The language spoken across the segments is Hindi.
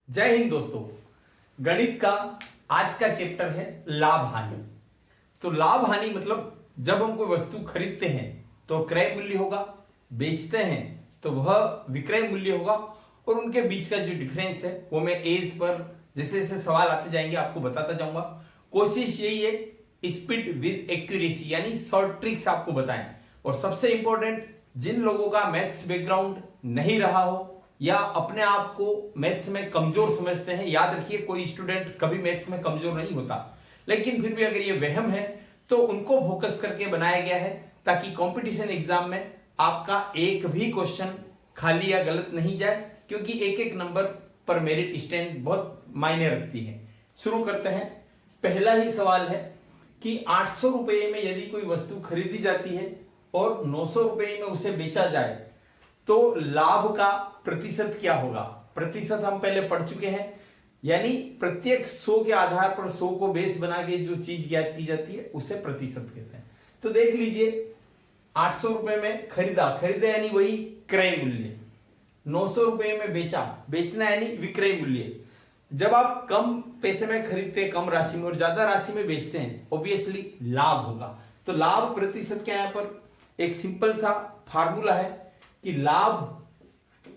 जय हिंद दोस्तों। गणित का आज का चैप्टर है लाभ हानि। तो लाभ हानि मतलब जब हम कोई वस्तु खरीदते हैं तो क्रय मूल्य होगा, बेचते हैं तो वह विक्रय मूल्य होगा, और उनके बीच का जो डिफरेंस है वो मैं एज पर जैसे जैसे सवाल आते जाएंगे आपको बताता जाऊंगा। कोशिश यही है स्पीड विद एक्यूरेसी यानी शॉर्ट ट्रिक्स आपको बताएं। और सबसे इंपॉर्टेंट, जिन लोगों का मैथ्स बैकग्राउंड नहीं रहा हो या अपने आप को मैथ्स में कमजोर समझते हैं, याद रखिए कोई स्टूडेंट कभी मैथ्स में कमजोर नहीं होता, लेकिन फिर भी अगर ये वहम है तो उनको फोकस करके बनाया गया है ताकि कंपटीशन एग्जाम में आपका एक भी क्वेश्चन खाली या गलत नहीं जाए, क्योंकि एक एक नंबर पर मेरिट स्टैंड बहुत मायने रखती है। शुरू करते हैं। पहला ही सवाल है कि 800 रुपए में यदि कोई वस्तु खरीदी जाती है और 900 रुपए में उसे बेचा जाए तो लाभ का प्रतिशत क्या होगा। प्रतिशत हम पहले पढ़ चुके हैं, यानी प्रत्येक 100 के आधार पर 100 को बेस बना के जो चीज ज्ञात की जाती है उसे प्रतिशत कहते हैं। तो देख लीजिए 800 रुपए में खरीदा यानी वही क्रय मूल्य, 900 रुपए में बेचा, बेचना यानी विक्रय मूल्य। जब आप कम पैसे में खरीदते हैं कम राशि में और ज्यादा राशि में बेचते हैं ऑब्वियसली लाभ होगा। तो लाभ प्रतिशत क्या है, यहाँ पर एक सिंपल सा फार्मूला है कि लाभ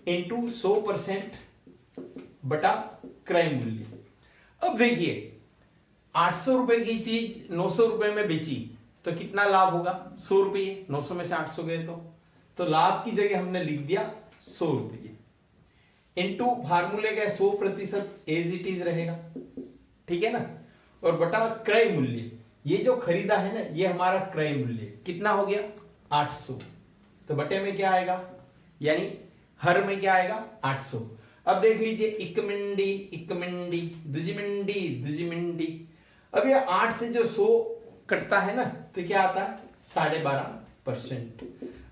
इंटू 100% बटा क्रय मूल्य। अब देखिए 800 रुपए की चीज 900 रुपए में बेची तो कितना लाभ होगा, 100 रुपये। 900 में से 800 गए तो लाभ की जगह हमने लिख दिया 100 रुपये इंटू फार्मूले का 100% एज इट इज रहेगा, ठीक है ना, और बटा क्रय मूल्य। ये जो खरीदा है ना ये हमारा क्रय मूल्य कितना हो गया 800, तो बटे में क्या आएगा यानी हर में क्या आएगा 800। अब देख लीजिए इक मिंडी दुजी मिंडी। अब ये 8 से जो 100 कटता है ना तो क्या आता है 12.5%।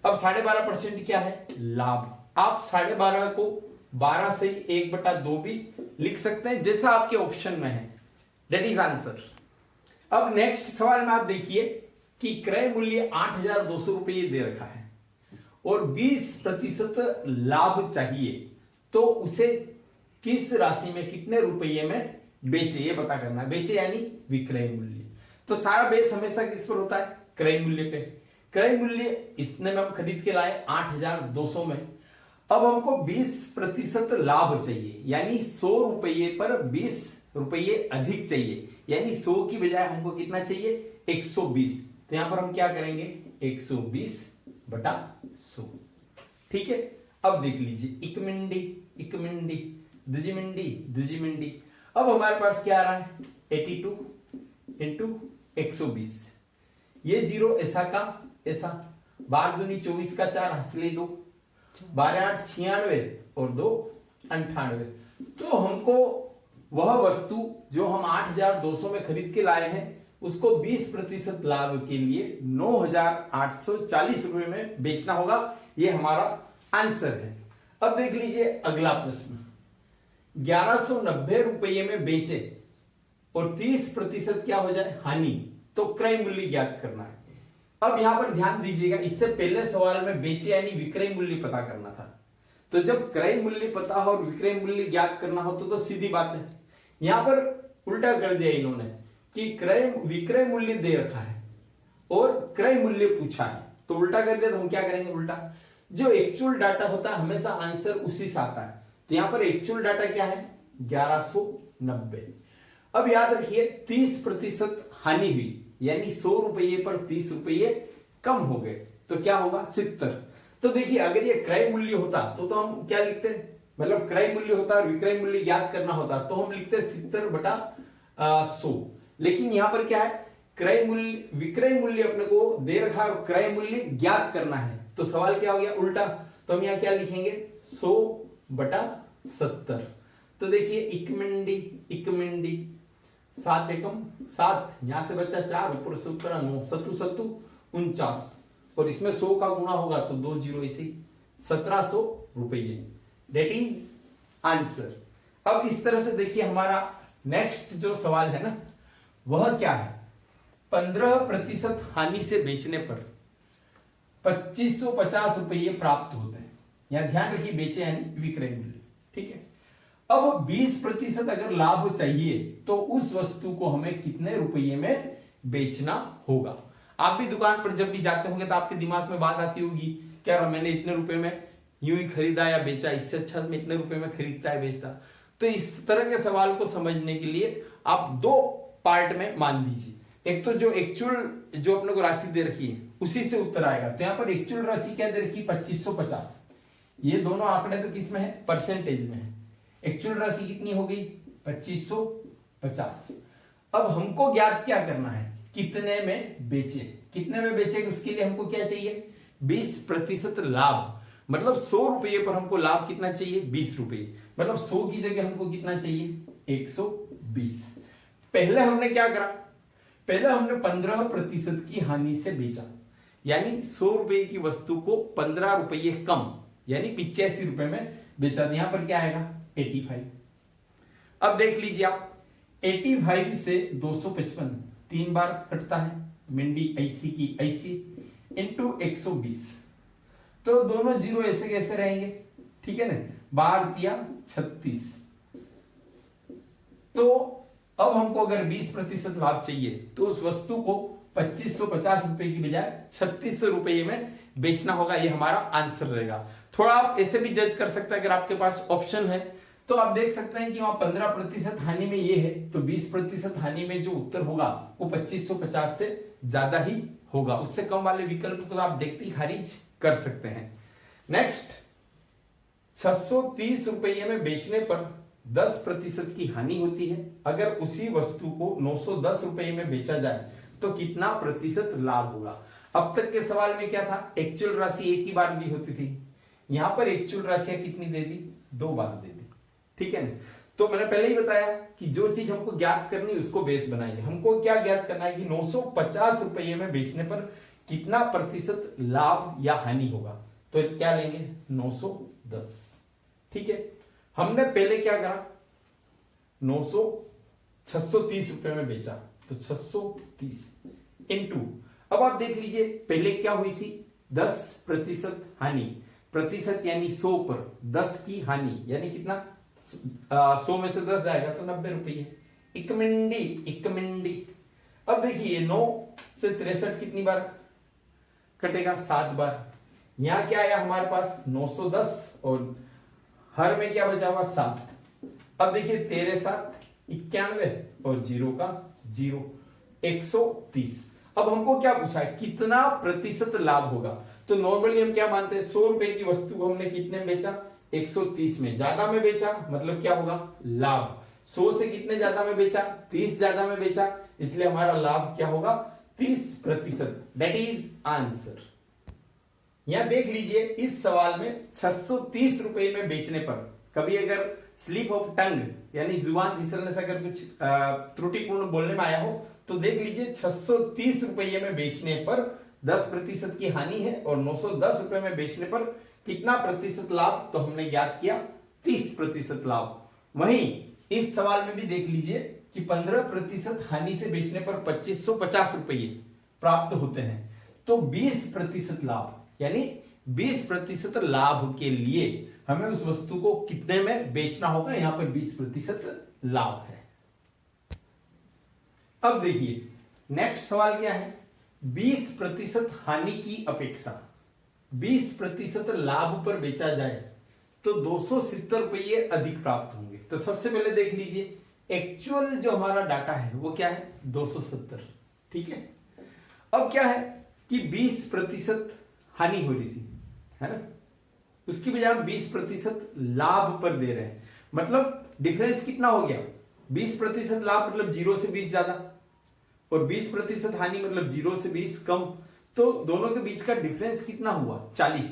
अब 12.5% क्या है लाभ। आप 12.5 को 12 से 1/2 भी लिख सकते हैं जैसा आपके ऑप्शन में है, दैट इज आंसर। अब नेक्स्ट सवाल में आप देखिए कि क्रय मूल्य 8,200 रुपये दे रखा है और 20% लाभ चाहिए, तो उसे किस राशि में कितने रुपये में बेचे ये पता करना है। बेचे यानी विक्रय मूल्य। तो सारा बेस हमेशा किस पर होता है, क्रय मूल्य पे। क्रय मूल्य इसने में हम खरीद के लाए 8,200 में। अब हमको 20% लाभ चाहिए, यानी 100 रुपये पर 20 रुपये अधिक चाहिए, यानी 100 की बजाय हमको कितना चाहिए 120। तो यहां पर हम क्या करेंगे 120/100, ठीक है। अब देख लीजिए इक मिंडी दुजी मिंडी। अब हमारे पास क्या आ रहा है 82 इंटू 120। ये 0 ऐसा का ऐसा, 12 दूनी 24 का 4 हंसले 2, 12 8 96 और 2 98। तो हमको वह वस्तु जो हम 8,200 में खरीद के लाए हैं उसको 20% लाभ के लिए 9,840 रुपए में बेचना होगा। ये हमारा आंसर है। अब देख लीजिए अगला प्रश्न, 1190 रुपये में बेचे और 30% क्या हो जाए हानि, तो क्रय मूल्य ज्ञात करना है। अब यहां पर ध्यान दीजिएगा, इससे पहले सवाल में बेचे यानी विक्रय मूल्य पता करना था। तो जब क्रय मूल्य पता हो और विक्रय मूल्य ज्ञात करना हो तो सीधी बात है। यहां पर उल्टा कर दिया इन्होंने कि विक्रय मूल्य दे रखा है और क्रय मूल्य पूछा है, तो उल्टा कर दिया। तो हम क्या करेंगे उल्टा, जो एक्चुअल डाटा होता है हमेशा आंसर उसी से आता है। तो यहां पर एक्चुअल डाटा क्या है 1190। अब याद रखिए 30% हानि हुई, यानी 100 रुपये पर 30 रुपये कम हो गए, तो क्या होगा 70। तो देखिए अगर ये क्रय मूल्य होता तो हम क्या लिखते, मतलब क्रय मूल्य होता और विक्रय मूल्य ज्ञात करना होता तो हम लिखते 70/100। लेकिन यहां पर क्या है विक्रय मूल्य अपने को दे रखा है और क्रय मूल्य ज्ञात करना है, तो सवाल क्या हो गया उल्टा। तो हम यहां क्या लिखेंगे 100/70। तो देखिए इक मिंडी 7 एकम 7, यहां से बचा 4, ऊपर से ऊपर 9, 7 49, और इसमें 100 का गुणा होगा तो 2 0 इसी 1700 रुपये, दैट इज आंसर। अब इस तरह से देखिए हमारा नेक्स्ट जो सवाल है ना वह क्या है, 15% हानि से बेचने पर 2550 रुपये प्राप्त होते हैं। यहां ध्यान रखिए बेचे यानी विक्रय मूल्य, ठीक है। अब 20% अगर लाभ चाहिए तो उस वस्तु को हमें कितने रुपये में बेचना होगा। आप भी दुकान पर जब भी जाते होंगे तो आपके दिमाग में बात आती होगी, क्या मैंने इतने रुपए में यूं ही खरीदा या बेचा, इससे अच्छा मैं इतने रुपए में खरीदता है बेचता। तो इस तरह के सवाल को समझने के लिए आप दो पार्ट में मान लीजिए, एक तो जो एक्चुअल जो अपने को राशि दे रखी है उसी से उत्तर आएगा। तो यहाँ पर एक्चुअल राशि क्या दे रखी है 2550। ये दोनों आंकड़े तो किस में है, परसेंटेज में है। एक्चुअल राशि कितनी हो गई 2550। अब हमको ज्ञात क्या करना है, कितने में बेचे, कितने में बेचे, उसके लिए हमको क्या चाहिए 20% लाभ। मतलब 100 रुपये पर हमको लाभ कितना चाहिए 20 रुपये, मतलब 100 की जगह हमको कितना चाहिए 120। पहले हमने क्या करा, पहले हमने 15% की हानि से बेचा, यानी 100 रुपए की वस्तु को 15 रुपये कम यानी 85 रुपए में बेचा। यहां पर क्या आएगा 85। अब देख लीजिए आप 85 से 255 3 बार कटता है, मिंडी ऐसी की ऐसी इंटू 120, तो दोनों जीरो ऐसे कैसे रहेंगे, ठीक है ना, 12 36। तो अब हमको अगर 20% लाभ चाहिए तो उस वस्तु को 2550 रुपए की बजाय 3600 रुपये में बेचना होगा। ये हमारा आंसर रहेगा। थोड़ा आप ऐसे भी जज कर सकते हैं, अगर आपके पास ऑप्शन है तो आप देख सकते हैं कि वहां 15% हानि में ये है, तो 20% हानि में जो उत्तर होगा वो 2550 से ज्यादा ही होगा। उससे कम वाले विकल्प को आप देखते ही खारिज कर सकते हैं। नेक्स्ट, 630 रुपये में बेचने पर 10% की हानि होती है। अगर उसी वस्तु को 910 रुपये में बेचा जाए तो कितना प्रतिशत लाभ होगा। अब तक के सवाल में क्या था, एक्चुअल राशि एक ही बार दी होती थी, यहां पर एक्चुअल राशियां कितनी दे दी, 2 बार दे दी, ठीक है ना। तो मैंने पहले ही बताया कि जो चीज हमको ज्ञात करनी उसको बेस बनाएंगे। हमको क्या ज्ञात करना है कि 950 रुपये में बेचने पर कितना प्रतिशत लाभ या हानि होगा। तो क्या लेंगे 910, ठीक है। हमने पहले क्या करा 630 रुपए में बेचा, तो 630 इंटू, अब आप देख लीजिए पहले क्या हुई थी 10% हानि, प्रतिशत यानी 100 पर 10 की हानि यानी कितना 100 में से 10 जाएगा तो 90 रुपये, एक मिंडी। अब देखिए 9 से 63 कितनी बार कटेगा 7 बार। यहां क्या आया हमारे पास 910 और हर में क्या बचा हुआ 7। अब देखिए 13 7 91 और 0 का 0 130। अब हमको क्या पूछा है कितना प्रतिशत लाभ होगा। तो नॉर्मली हम क्या मानते हैं 100 रुपए की वस्तु को हमने कितने में बेचा 130 में, ज्यादा में बेचा मतलब क्या होगा लाभ। 100 से कितने ज्यादा में बेचा 30 ज्यादा में बेचा, इसलिए हमारा लाभ क्या होगा 30%। That is answer. यहां देख लीजिए इस सवाल में 630 रुपए में बेचने पर कभी अगर स्लिप ऑफ टंग यानी जुबान फिसलने से अगर कुछ त्रुटिपूर्ण बोलने में आया हो तो देख लीजिए 630 रुपये में बेचने पर 10% की हानि है और 910 रुपए में बेचने पर कितना प्रतिशत लाभ, तो हमने ज्ञात किया 30% लाभ। वहीं इस सवाल में भी देख लीजिए कि 15% हानि से बेचने पर 2550 रुपये प्राप्त होते हैं, तो 20% लाभ यानी 20% लाभ के लिए हमें उस वस्तु को कितने में बेचना होगा। यहां पर 20% लाभ है। अब देखिए नेक्स्ट सवाल क्या है, 20% हानि की अपेक्षा 20% लाभ पर बेचा जाए तो 270 रुपये अधिक प्राप्त होंगे। तो सबसे पहले देख लीजिए एक्चुअल जो हमारा डाटा है वो क्या है 270, ठीक है। अब क्या है कि 20% हानि हो रही थी, है ना, उसकी बजाय हम 20% लाभ पर दे रहे हैं, मतलब डिफरेंस कितना हो गया 20% लाभ मतलब 0 से 20 ज्यादा और 20% हानि मतलब 0 से 20 कम, तो दोनों के बीच का डिफरेंस कितना हुआ 40,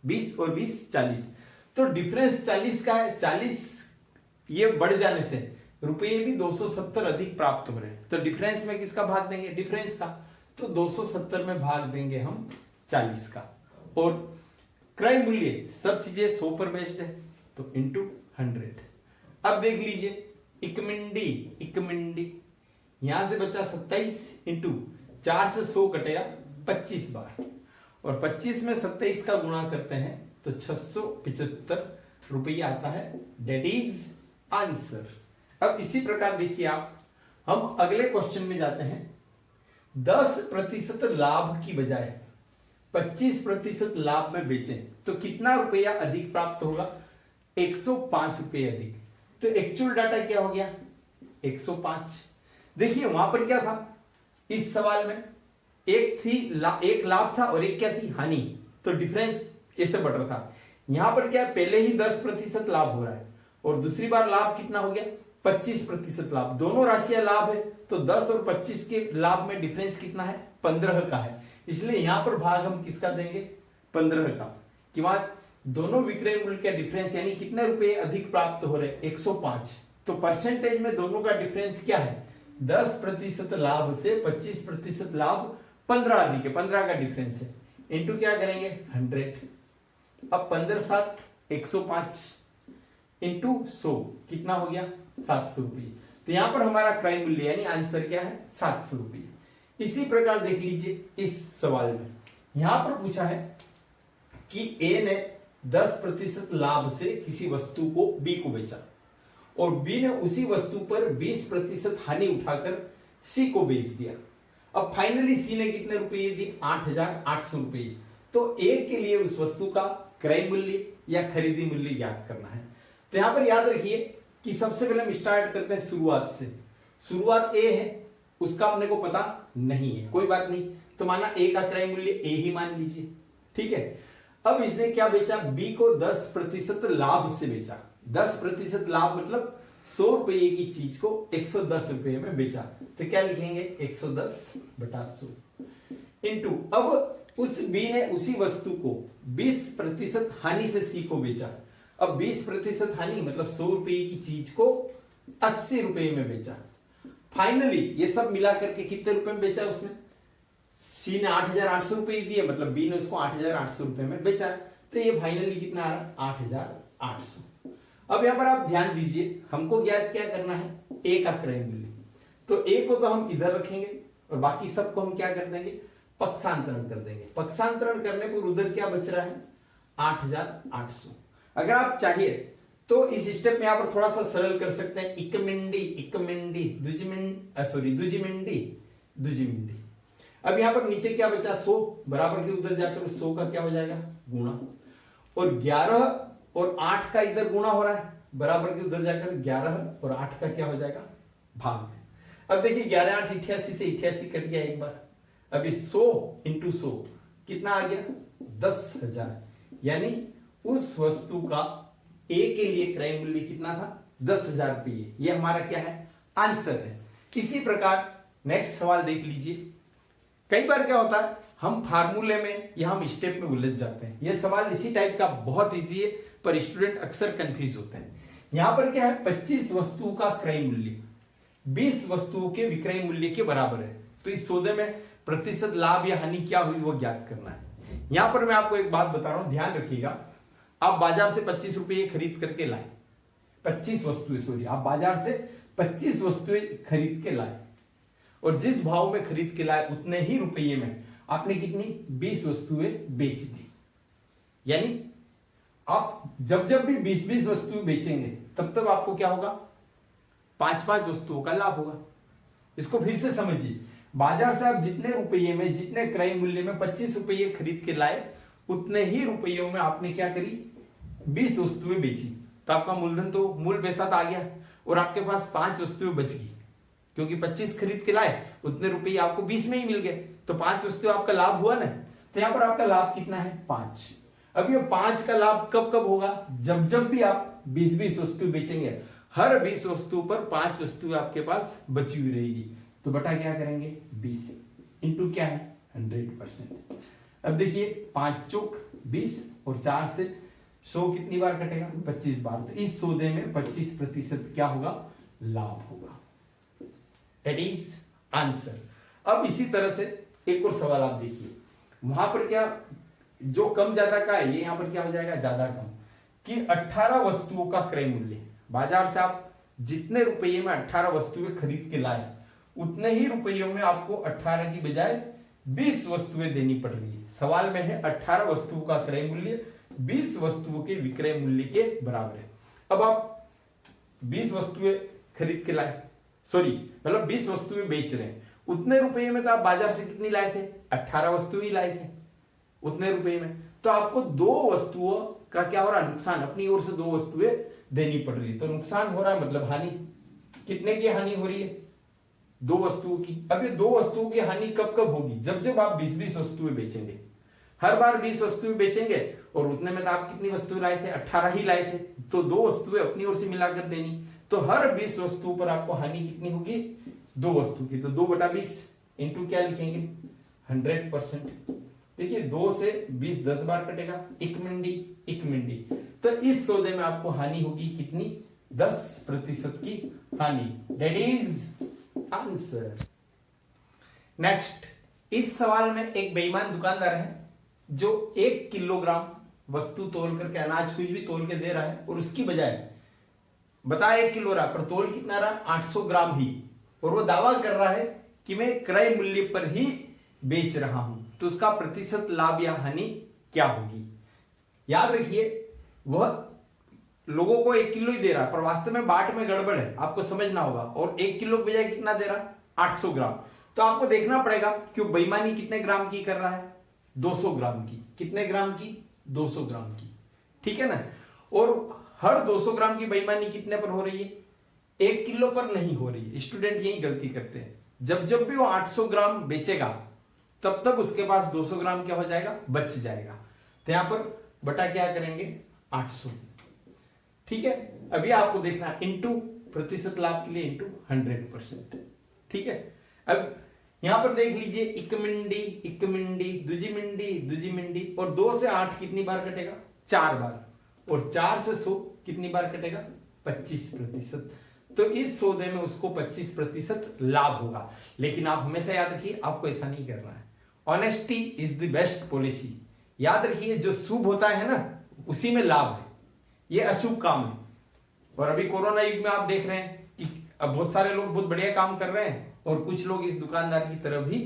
20 और 20 40, तो डिफरेंस 40 का है। 40 ये बढ़ जाने से रुपये भी 270 अधिक प्राप्त हो रहे हैं, तो डिफरेंस में किसका भाग देंगे डिफरेंस का, तो 270 में भाग देंगे हम 40 का। और क्रय मूल्य सब चीजें 100 पर बेस्ड है तो इंटू 100। अब देख लीजिए एक मिंडी यहां से बचा 27 इंटू 4 से 100 कटेगा 25 बार और 25 में 27 का गुणा करते हैं तो 675 रुपये आता है। That is answer. अब इसी प्रकार देखिए आप, हम अगले क्वेश्चन में जाते हैं। 10% लाभ की बजाय 25% लाभ में बेचें तो कितना रुपया अधिक प्राप्त होगा? 105 रुपये अधिक। तो एक्चुअल डाटा क्या हो गया? 105। देखिए वहां पर क्या था इस सवाल में, एक लाभ था और एक क्या थी? हानि। तो डिफरेंस इससे बढ़ रहा था। यहां पर क्या है, पहले ही 10% लाभ हो रहा है और दूसरी बार लाभ कितना हो गया? 25% लाभ। दोनों राशियां लाभ है, तो 10 और 25 के लाभ में डिफरेंस कितना है? 15 का है। इसलिए यहां पर भाग हम किसका देंगे? 15 का। कि वहां दोनों विक्रय मूल्य का डिफरेंस यानी कितने रुपए अधिक प्राप्त हो रहे? 105। तो परसेंटेज में दोनों का डिफरेंस क्या है? 10% लाभ से 25% लाभ 15 अधिक है, 15 का डिफरेंस है। इंटू क्या करेंगे? 100। अब 15 7 105 इंटू 100 कितना हो गया? 700 रुपये। तो यहां पर हमारा क्रय मूल्य यानी आंसर क्या है? 700 रुपये। इसी प्रकार देख लीजिए इस सवाल में, यहां पर पूछा है कि ए ने 10% लाभ से किसी वस्तु को बी को बेचा और बी ने उसी वस्तु पर 20% हानि उठाकर सी को बेच दिया। अब फाइनली सी ने कितने रुपये दिए? 8,800 रुपये। तो ए के लिए उस वस्तु का क्रय मूल्य या खरीदी मूल्य ज्ञात करना है। तो यहां पर याद रखिए कि सबसे पहले हम स्टार्ट करते हैं शुरुआत से। शुरुआत ए है, उसका अपने को पता नहीं है, कोई बात नहीं। तो माना ए का क्रय मूल्य ए ही मान लीजिए, ठीक है। अब इसने क्या बेचा? बी को 10% लाभ से बेचा। 10% लाभ मतलब 100 रुपये की चीज को 110 रुपये में बेचा। तो क्या लिखेंगे? 110/100 इंटू, अब उस बी ने उसी वस्तु को 20% हानि से सी को बेचा। अब 20% हानि मतलब 100 रुपये की चीज को 80 रुपये में बेचा। फाइनली ये सब मिला करके कितने रुपए में बेचा? उसने सी ने 8,800 रुपये दिए, मतलब बी ने उसको 8,800 रुपये में बेचा। तो ये फाइनली कितना आ रहा? 8,800। अब यहां पर आप ध्यान दीजिए, हमको ज्ञात क्या करना है? ए का क्रय मूल्य। तो ए को तो हम इधर रखेंगे और बाकी सबको हम क्या कर देंगे? पक्षांतरण कर देंगे। पक्षांतरण करने पर उधर क्या बच रहा है? 8,800। अगर आप चाहिए तो इस स्टेप में यहां पर थोड़ा सा सरल कर सकते हैं। इकमिंडी दुजिमिंडी। अब यहां पर नीचे क्या बचा? 100 बराबर के उधर जाकर 100 का क्या हो जाएगा? गुणा। और 11 और 8 का इधर गुणा हो रहा है, बराबर के उधर जाकर 11 और 8 का क्या हो जाएगा? भाग। अब देखिए 11 8 88 से 88 कट गया एक बार। अभी 100 इंटू 100 कितना आ गया? 10,000। यानी उस वस्तु का ए के लिए क्रय मूल्य कितना था? 10,000 रुपये। ये हमारा क्या है? आंसर है। इसी प्रकार नेक्स्ट सवाल देख लीजिए। कई बार क्या होता है, हम फार्मूले में या हम स्टेप में उलझ जाते हैं। यह सवाल इसी टाइप का बहुत इजी है, पर स्टूडेंट अक्सर कंफ्यूज होते हैं। यहां पर क्या है? 25 वस्तुओं का क्रय मूल्य 20 वस्तुओं के विक्रय मूल्य के बराबर है। तो इस सौदे में प्रतिशत लाभ या हानि क्या हुई वो ज्ञात करना है। यहां पर मैं आपको एक बात बता रहा हूं, ध्यान रखिएगा। आप बाजार से 25 रुपये खरीद करके लाए, 25 वस्तुएं, सॉरी, आप बाजार से 25 वस्तुएं खरीद के लाए और जिस भाव में खरीद के लाए उतने ही रुपये में आपने कितनी? 20 वस्तुएं बेच दी। यानी आप जब जब भी 20-20 वस्तुएं बेचेंगे तब तब आपको क्या होगा? 5-5 वस्तुओं का लाभ होगा। इसको फिर से समझिए, बाजार से आप जितने रुपये में, जितने क्रय मूल्य में 25 रुपये खरीद के लाए उतने ही रुपयों में आपने क्या करी? 20 वस्तुएं बेची। तो आपका मूलधन तो मूल पैसा तो आ गया और आपके पास 5 वस्तुएं बच गई, क्योंकि 25 खरीद के लाए उतने रुपये आपको 20 में ही मिल गए। तो 5 वस्तु आपका लाभ हुआ ना। तो यहां पर आपका लाभ कितना है? 5। अब ये 5 का लाभ कब कब होगा? जब जब भी आप 20-20 वस्तु बेचेंगे, हर 20 वस्तु पर 5 वस्तु आपके पास बची हुई रहेगी। तो बटा क्या करेंगे? 20 इंटू क्या है? 100%। अब देखिए 5 चौक 20 और 4 से 100 कितनी बार कटेगा? 25 बार। तो इस सौदे में 25% क्या होगा? लाभ होगा। That is answer. अब इसी तरह से एक और सवाल आप देखिए, वहां पर क्या जो कम ज्यादा का है, ये यहां पर क्या हो जाएगा? ज्यादा कम। कि 18 वस्तुओं का क्रय मूल्य, बाजार से आप जितने रुपये में 18 वस्तुएं खरीद के लाए उतने ही रुपयों में आपको 18 की बजाय 20 वस्तुएं देनी पड़ रही है। सवाल में है 18 वस्तुओं का क्रय मूल्य 20 वस्तुओं के विक्रय मूल्य के बराबर है। अब आप 20 वस्तुएं खरीद के लाए, सॉरी मतलब 20 वस्तुएं बेच रहे हैं, उतने रुपये में तो आप बाजार से कितनी लाए थे? 18 वस्तुएं ही लाए थे उतने रुपये में। तो आपको 2 वस्तुओं का क्या हो रहा है? नुकसान। अपनी ओर से 2 वस्तुएं देनी पड़ रही है, तो नुकसान हो रहा है मतलब हानि। कितने की हानि हो रही है? 2 वस्तुओं की। अब ये 2 वस्तुओं की हानि कब कब होगी? जब जब आप 20-20 वस्तुएं बेचेंगे, हर बार 20 वस्तुएं बेचेंगे और उतने में तो आप कितनी वस्तुएं लाए थे? 18 ही लाए थे, तो 2 वस्तुएं अपनी ओर से मिलाकर देनी, तो हर 20 वस्तुओं पर आपको हानि कितनी होगी? 2 वस्तु की। तो 2/20 इंटू क्या लिखेंगे? 100%। देखिए 2 से 20 10 बार कटेगा, 1 मिंडी। तो इस सौदे में आपको हानि होगी कितनी? 10% की हानि। That is answer. नेक्स्ट, इस सवाल में एक बेईमान दुकानदार है जो 1 किलोग्राम वस्तु तोल करके, अनाज कुछ भी तोल के दे रहा है, और उसकी बजाय बता 1 किलो रहा, पर तोल कितना रहा? 800 ग्राम ही, और वो दावा कर रहा है कि मैं क्रय मूल्य पर ही बेच रहा हूं, तो उसका प्रतिशत लाभ या हानि क्या होगी? याद रखिए, वह लोगों को 1 किलो ही दे रहा है, पर वास्तव में बाट में गड़बड़ है, आपको समझना होगा। और 1 किलो के बजाय कितना दे रहा? 800 ग्राम। तो आपको देखना पड़ेगा कि वो बेईमानी कितने ग्राम की कर रहा है? 200 ग्राम की। कितने ग्राम की? 200 ग्राम की, ठीक है ना। और हर 200 ग्राम की बेईमानी कितने पर हो रही है? 1 किलो पर नहीं हो रही है। स्टूडेंट यही गलती करते हैं, जब जब भी वो 800 ग्राम बेचेगा तब तक उसके पास 200 ग्राम क्या हो जाएगा? बच जाएगा। तो यहां पर बटा क्या करेंगे? 800, ठीक है। अभी आपको देखना इंटू प्रतिशत लाभ के लिए इंटू 100%, ठीक है। अब यहां पर देख लीजिए, 1 मिंडी, दूजी मिंडी, और 2 से 8 कितनी बार कटेगा? 4 बार, और 4 से 100 कितनी बार कटेगा? 25%। तो इस सौदे में उसको 25% लाभ होगा। लेकिन आप हमेशा याद रखिए, आपको ऐसा नहीं करना है। Honesty is the best policy. याद रखिए, जो शुभ होता है ना, उसी में लाभ है, ये अशुभ काम है। और अभी कोरोना युग में आप देख रहे हैं कि अब बहुत सारे लोग बहुत बढ़िया काम कर रहे हैं, और कुछ लोग इस दुकानदार की तरह भी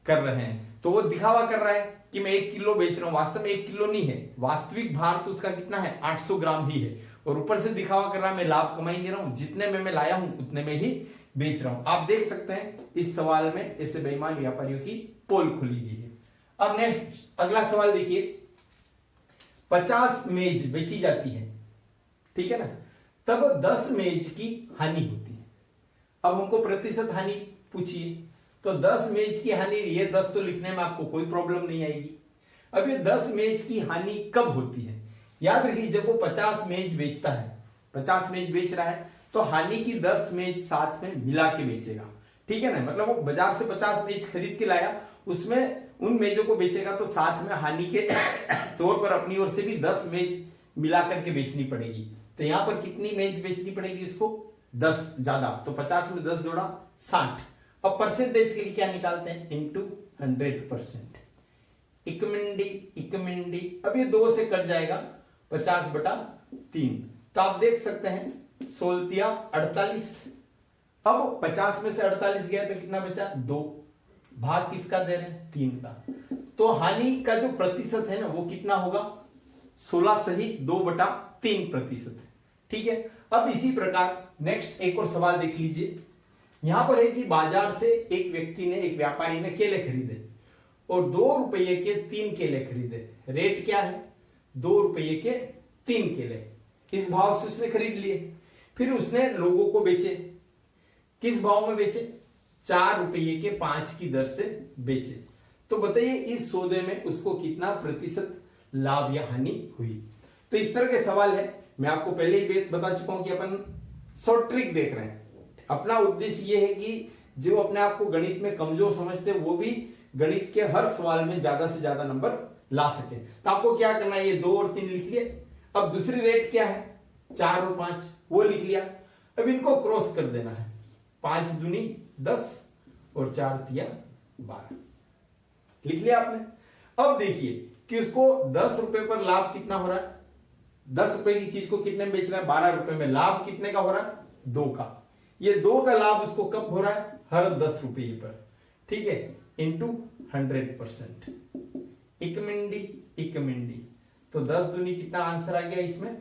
कर रहे हैं। तो वो दिखावा कर रहा है कि मैं 1 किलो बेच रहा हूं, वास्तव में 1 किलो नहीं है, वास्तविक भार तो उसका कितना है? 800 ग्राम ही है, और ऊपर से दिखावा कर रहा है मैं लाभ कमाई दे रहा हूं, जितने में मैं लाया हूं उतने में ही बेच रहा हूं। आप देख सकते हैं इस सवाल में ऐसे बेईमान व्यापारियों की पोल खुली गई है। अब नेक्स्ट अगला सवाल देखिए, 50 मेज बेची जाती है, ठीक है ना, तब 10 मेज की हानि होती है। अब हमको प्रतिशत हानि पूछिए, तो 10 मेज की हानि, ये 10 तो लिखने में आपको कोई प्रॉब्लम नहीं आएगी। अब ये 10 मेज की हानि कब होती है? याद रखिए, जब वो 50 मेज बेचता है, 50 मेज बेच रहा है, तो हानि की 10 मेज साथ में मिला के बेचेगा, ठीक है ना। मतलब वो बाजार से 50 मेज खरीद के लाया, उसमें उन मेजों को बेचेगा, तो साथ में हानि के तौर पर अपनी ओर से भी 10 मेज मिला करके बेचनी पड़ेगी। तो यहां पर कितनी मेज बेचनी पड़ेगी उसको? 10 ज्यादा, तो 50 में 10 जोड़ा 60। अब परसेंटेज के लिए क्या निकालते हैं? इंटू 100%। 1 मिंडी, अब ये 2 से कट जाएगा, 50/3। तो आप देख सकते हैं 16 48। अब 50 में से 48 गया तो कितना बचा? 2। भाग किसका दे रहे हैं? 3 का। तो हानि का जो प्रतिशत है ना, वो कितना होगा? 16 सही 2/3%, ठीक है। अब इसी प्रकार नेक्स्ट एक और सवाल देख लीजिए। यहां पर है कि बाजार से एक व्यक्ति ने, एक व्यापारी ने केले खरीदे, और 2 रुपये के 3 केले खरीदे। रेट क्या है? 2 रुपये के 3 केले। इस भाव से उसने खरीद लिए। फिर उसने लोगों को बेचे। किस भाव में बेचे? 4 रुपये के 5 की दर से बेचे। तो बताइए इस सौदे में उसको कितना प्रतिशत लाभ या हानि हुई? तो इस तरह के सवाल है। मैं आपको पहले ही बता चुका हूं कि अपन शॉर्ट ट्रिक देख रहे हैं। अपना उद्देश्य यह है कि जो अपने आप को गणित में कमजोर समझते हैं, वो भी गणित के हर सवाल में ज्यादा से ज्यादा नंबर ला सके। तो आपको क्या करना है? ये 2 और 3 लिख लिए। अब दूसरी रेट क्या है? 4 और 5, वो लिख लिया। अब इनको क्रॉस कर देना है। 5 दूनी 10 और 4 तिया 12, लिख लिया आपने। अब देखिए कि उसको 10 रुपए पर लाभ कितना हो रहा है? 10 रुपए की चीज को कितने में बेच रहा है? 12 रुपए में। लाभ कितने का हो रहा है? 2 का। ये 2 का लाभ उसको कब हो रहा है? हर 10 रुपये पर, ठीक है, इंटू 100%। 1 मिंडी, तो 10 दूनी कितना आंसर आ गया इसमें?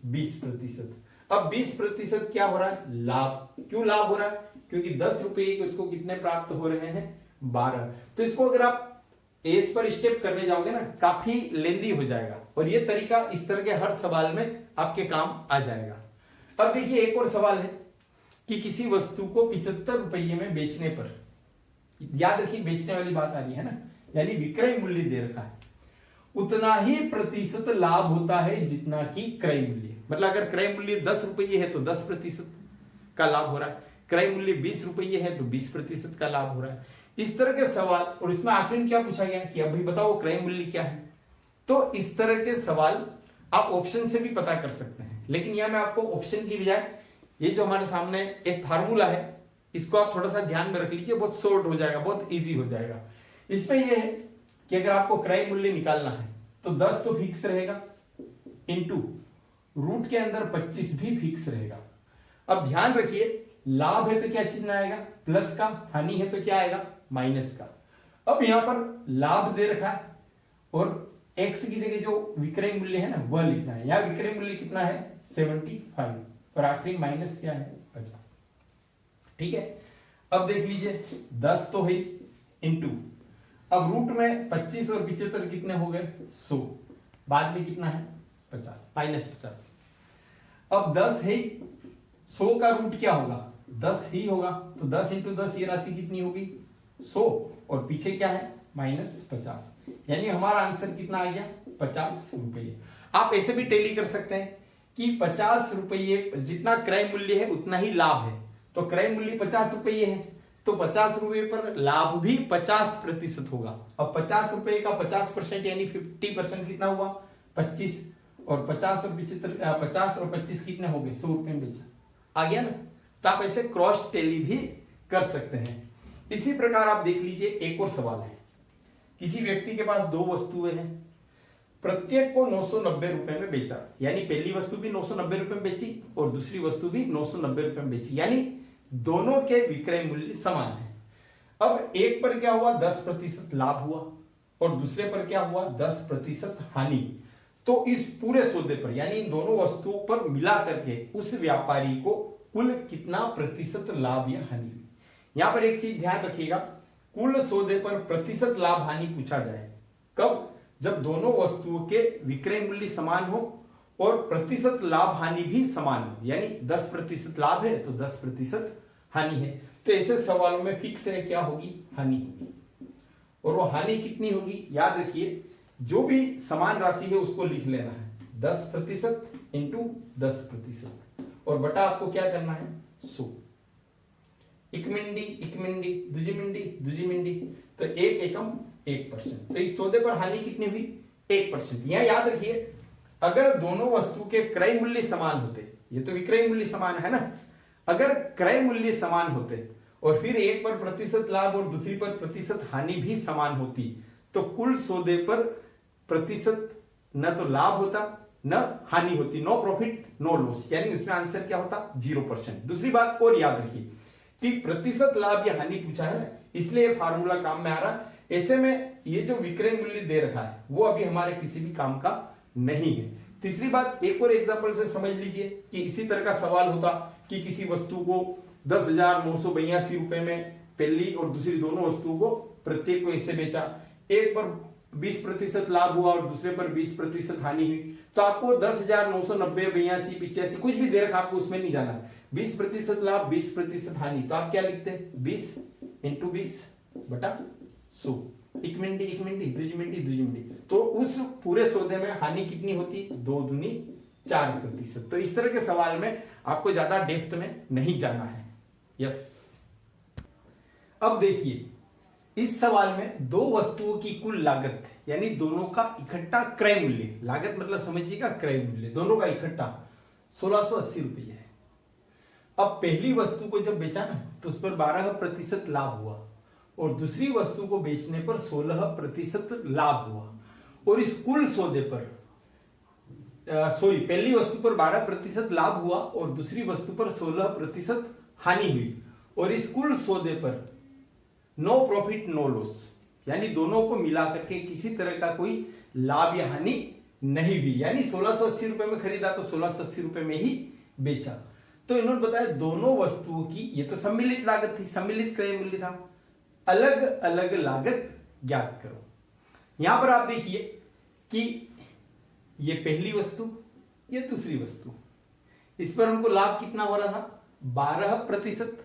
20%। अब 20% क्या हो रहा है? लाभ। क्यों लाभ हो रहा है? क्योंकि 10 रुपए उसको कितने प्राप्त हो रहे हैं? 12। तो इसको अगर आप एज पर स्टेप करने जाओगे ना, काफी लेंदी हो जाएगा, और ये तरीका इस तरह के हर सवाल में आपके काम आ जाएगा। अब देखिए एक और सवाल है कि किसी वस्तु को 75 रुपये में बेचने पर, याद रखिए बेचने वाली बात आ रही है ना, यानी विक्रय मूल्य दे रखा है, उतना ही प्रतिशत लाभ होता है जितना कि क्रय मूल्य। मतलब अगर क्रय मूल्य 10 रुपये है तो 10% का लाभ हो रहा है, क्रय मूल्य 20 रुपये है तो 20% का लाभ हो रहा है। इस तरह के सवाल, और इसमें आखिर में क्या पूछा गया कि अभी बताओ क्रय मूल्य क्या है। तो इस तरह के सवाल आप ऑप्शन से भी पता कर सकते हैं, लेकिन यहां मैं आपको ऑप्शन की बजाय ये जो हमारे सामने एक फार्मूला है इसको आप थोड़ा सा ध्यान में रख लीजिए, बहुत शॉर्ट हो जाएगा, बहुत इजी हो जाएगा। इसमें यह है कि अगर आपको क्रय मूल्य निकालना है तो 10 तो फिक्स रहेगा, इनटू रूट के अंदर 25 भी फिक्स रहेगा। अब ध्यान रखिए लाभ है तो क्या चिन्ह आएगा? प्लस का, हानि है तो क्या आएगा? माइनस का। अब यहां पर लाभ दे रखा है और x की जगह जो विक्रय मूल्य है ना वह लिखना है। यहां विक्रय मूल्य कितना है? 75, और आखिरी माइनस क्या है? 50। ठीक है, अब देख लीजिए 10 तो है इनटू, अब रूट में 25 और 75 कितने हो गए? 100, बाद में कितना है? 50, -50। अब 10 है, 100 का रूट क्या होगा? 10 ही होगा, तो 10 इंटू 10 ये राशि कितनी होगी? 100, और पीछे क्या है? -50, यानी हमारा आंसर कितना आ गया? 50 रुपये। आप ऐसे भी टैली कर सकते हैं कि 50 रुपये जितना क्रय मूल्य है उतना ही लाभ है, तो क्रय मूल्य 50 रुपये है तो 50 रुपये पर लाभ भी 50% होगा। अब 50 रुपये का 50% यानी 50% कितना हुआ? 25, और 50 और 75, 50 और 25 कितने हो गए? 100 रुपये में बेचा, आ गया ना। तो आप ऐसे क्रॉस टैली भी कर सकते हैं। इसी प्रकार आप देख लीजिए एक और सवाल है, किसी व्यक्ति के पास 2 वस्तुएं हैं, प्रत्येक को 990 रुपए में बेचा, यानी पहली वस्तु भी 990 रुपए में बेची और दूसरी वस्तु भी 990 रुपए में बेची, यानी दोनों के विक्रय मूल्य समान है। अब एक पर क्या हुआ? 10% लाभ हुआ, और दूसरे पर क्या हुआ? 10% हानि। तो इस पूरे सौदे पर, यानी इन दोनों वस्तुओं पर मिला करके उस व्यापारी को कुल कितना प्रतिशत लाभ या हानि हुई। यहां पर एक चीज ध्यान रखिएगा, कुल सौदे पर प्रतिशत लाभ हानि पूछा जाए कब? जब दोनों वस्तुओं के विक्रय मूल्य समान हो और प्रतिशत लाभ हानि भी समान हो, यानी 10% लाभ है तो 10% हानि है। तो ऐसे सवालों में फिक्स है क्या होगी? हानि होगी। और वो हानि कितनी होगी? याद रखिए जो भी समान राशि है उसको लिख लेना है, 10% इंटू 10%, और बटा आपको क्या करना है? 100। इकमिंडी इकमिंडी दुजिमिंडी दुजिमिंडी, तो 1 एकम 1%। तो इस सौदे पर हानि कितनी हुई? 1%। यहां याद रखिए अगर दोनों वस्तु के क्रय मूल्य समान होते, ये तो विक्रय मूल्य समान है ना, अगर क्रय मूल्य समान होते और फिर एक पर प्रतिशत लाभ और दूसरी पर प्रतिशत हानि भी समान होती, तो कुल सौदे पर प्रतिशत न तो लाभ होता न हानि होती, नो प्रॉफिट नो लॉस, यानी उसमें आंसर क्या होता? 0%। दूसरी बात और याद रखिए कि प्रतिशत लाभ या हानि पूछा है ना, इसलिए फार्मूला काम में आ रहा है। ऐसे में ये जो विक्रय मूल्य दे रखा है वो अभी हमारे किसी भी काम का नहीं है। तीसरी बात, एक और एग्जांपल से समझ लीजिए कि इसी तरह का सवाल होता कि किसी वस्तु को 10,982 रुपए में पहली और दूसरी दोनों वस्तुओं को प्रत्येक को ऐसे बेचा, एक पर 20% लाभ हुआ और दूसरे पर 20% हानि हुई, तो आपको 10,990 82 85 कुछ भी दे रखा, आपको उसमें नहीं जाना। 20% लाभ 20% हानि, तो आप क्या लिखते हैं? 20 इंटू 20 बटा 100, इकमिंडी इकमिंडी दुजिमिंडी दुजिमिंडी। तो उस पूरे सौदे में हानि कितनी होती? 2 दूनी 4%। तो इस तरह के सवाल में आपको ज्यादा डेप्थ में नहीं जाना है। यस, अब देखिए इस सवाल में 2 वस्तुओं की कुल लागत यानी दोनों का इकट्ठा क्रय मूल्य, लागत मतलब समझिएगा क्रय मूल्य, दोनों का इकट्ठा 1680 रुपये है। अब पहली वस्तु को जब बेचा ना तो उस पर 12% लाभ हुआ और दूसरी वस्तु को बेचने पर 16% लाभ हुआ, और इस कुल सौदे पर पहली वस्तु पर 12% लाभ हुआ और दूसरी वस्तु पर 16% हानि हुई, और इस कुल सौदे पर नो प्रॉफिट नो लॉस, यानी दोनों को मिलाकर के किसी तरह का कोई लाभ या हानि नहीं हुई, यानी 1680 रुपए में खरीदा तो 1680 रुपए में ही बेचा। तो इन्होंने बताया दोनों वस्तुओं की, ये तो सम्मिलित लागत थी, सम्मिलित क्रय मूल्य था, अलग अलग लागत ज्ञात करो। यहां पर आप देखिए कि ये पहली वस्तु, ये दूसरी वस्तु, इस पर हमको लाभ कितना हो रहा था 12%,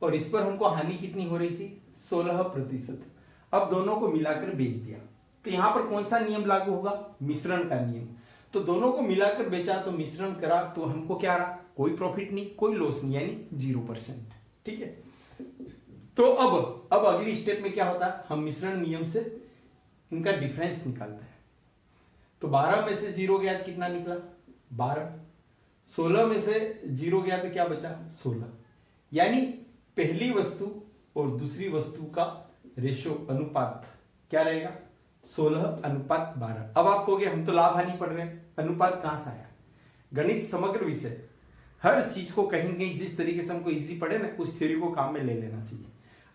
और इस पर हमको हानि कितनी हो रही थी 16%। अब दोनों को मिलाकर बेच दिया, तो यहां पर कौन सा नियम लागू होगा, मिश्रण का नियम। तो दोनों को मिलाकर बेचा तो मिश्रण करा, तो हमको क्या रहा, कोई प्रॉफिट नहीं, कोई लॉस नहीं, यानी 0%। ठीक है। तो अब अगली स्टेप में क्या होता है, हम मिश्रण नियम से इनका डिफरेंस निकालते हैं। तो 12 में से 0 गया तो कितना निकला 12, 16 में से 0 गया तो क्या बचा 16, यानी पहली वस्तु और दूसरी वस्तु का रेशो अनुपात क्या रहेगा 16:12। अब आप कहोगे हम तो लाभ हानि पढ़ रहे हैं, अनुपात कहां से आया। गणित समग्र विषय, हर चीज को कहीं कहीं जिस तरीके से हमको इजी पढ़े ना, उस थ्योरी को काम में ले लेना चाहिए।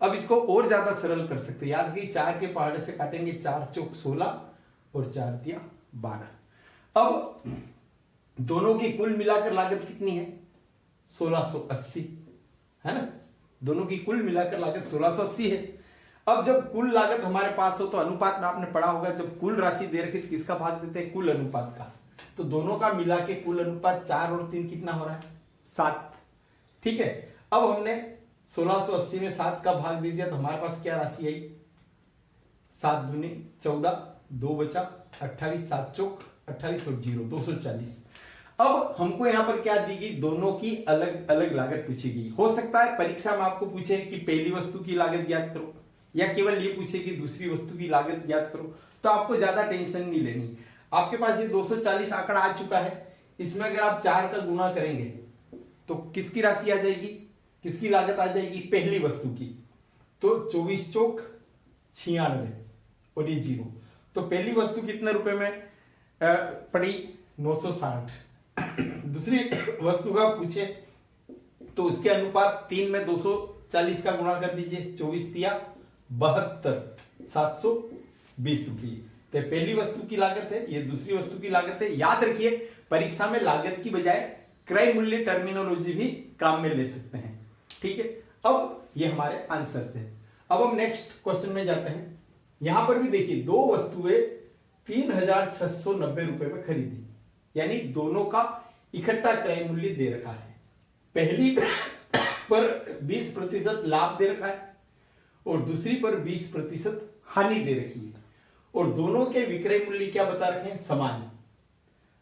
अब इसको और ज्यादा सरल कर सकते हैं, याद रखिए 4 के पहाड़े से काटेंगे, 4 चौक 16 और 4 तिया 12। अब दोनों की कुल मिलाकर लागत कितनी है 1680, है ना, दोनों की कुल मिलाकर लागत 1680 है। अब जब कुल लागत हमारे पास हो तो अनुपात में आपने पढ़ा होगा, जब कुल राशि दे रखी तो किसका भाग देते हैं कुल अनुपात का। तो दोनों का मिला के कुल अनुपात 4 और 3 कितना हो रहा है 7। ठीक है। अब हमने 1680 में 7 का भाग दे दिया, तो हमारे पास क्या राशि आई 7 दूनी 14, 2 बचा 28, 7 चौक 28 और 0 240। अब हमको यहां पर क्या दी गई, दोनों की अलग अलग लागत पूछी गई। हो सकता है परीक्षा में आपको पूछे कि पहली वस्तु की लागत ज्ञात करो, या केवल ये पूछे कि दूसरी वस्तु की लागत ज्ञात करो, तो आपको ज्यादा टेंशन नहीं लेनी। आपके पास ये 240 आंकड़ा आ चुका है, इसमें अगर आप 4 का गुना करेंगे तो किसकी राशि आ जाएगी, किसकी लागत आ जाएगी पहली वस्तु की, तो 24 चौक 96 और ये 0। तो पहली वस्तु कितने रुपए में पड़ी 960। दूसरी वस्तु का पूछे तो उसके अनुपात 3 में 240 का गुणा कर दीजिए, 24 तिया 72, 720 रुपये। तो पहली वस्तु की लागत है, ये दूसरी वस्तु की लागत है। याद रखिए परीक्षा में लागत की बजाय क्रय मूल्य टर्मिनोलॉजी भी काम में ले सकते हैं। ठीक है। अब ये हमारे आंसर थे। अब हम नेक्स्ट क्वेश्चन में जाते हैं। यहां पर भी देखिए दो वस्तुएं 3690 रुपए में खरीदी, यानी दोनों का इकट्ठा क्रय मूल्य दे रखा है। पहली पर 20% लाभ दे रखा है और दूसरी पर 20% हानि दे रखी है, और दोनों के विक्रय मूल्य क्या बता रखे हैं समान है।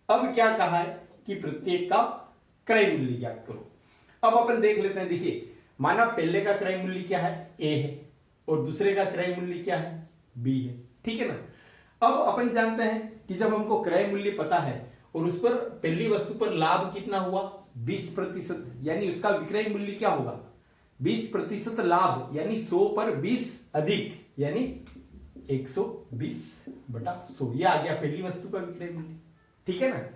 अब क्या कहा है कि प्रत्येक का क्रय मूल्य ज्ञात करो। अब अपन देख लेते हैं। देखिए माना पहले का क्रय मूल्य क्या है ए है और दूसरे का क्रय मूल्य क्या है बी है। ठीक है ना। अब अपन जानते हैं कि जब हमको क्रय मूल्य पता है और उस पर पहली वस्तु पर लाभ कितना हुआ 20%, यानी उसका विक्रय मूल्य क्या होगा 20% लाभ, यानी 100 पर 20 अधिक, यानी 120/100। यह आ गया पहली वस्तु का विक्रय मूल्य। ठीक है ना।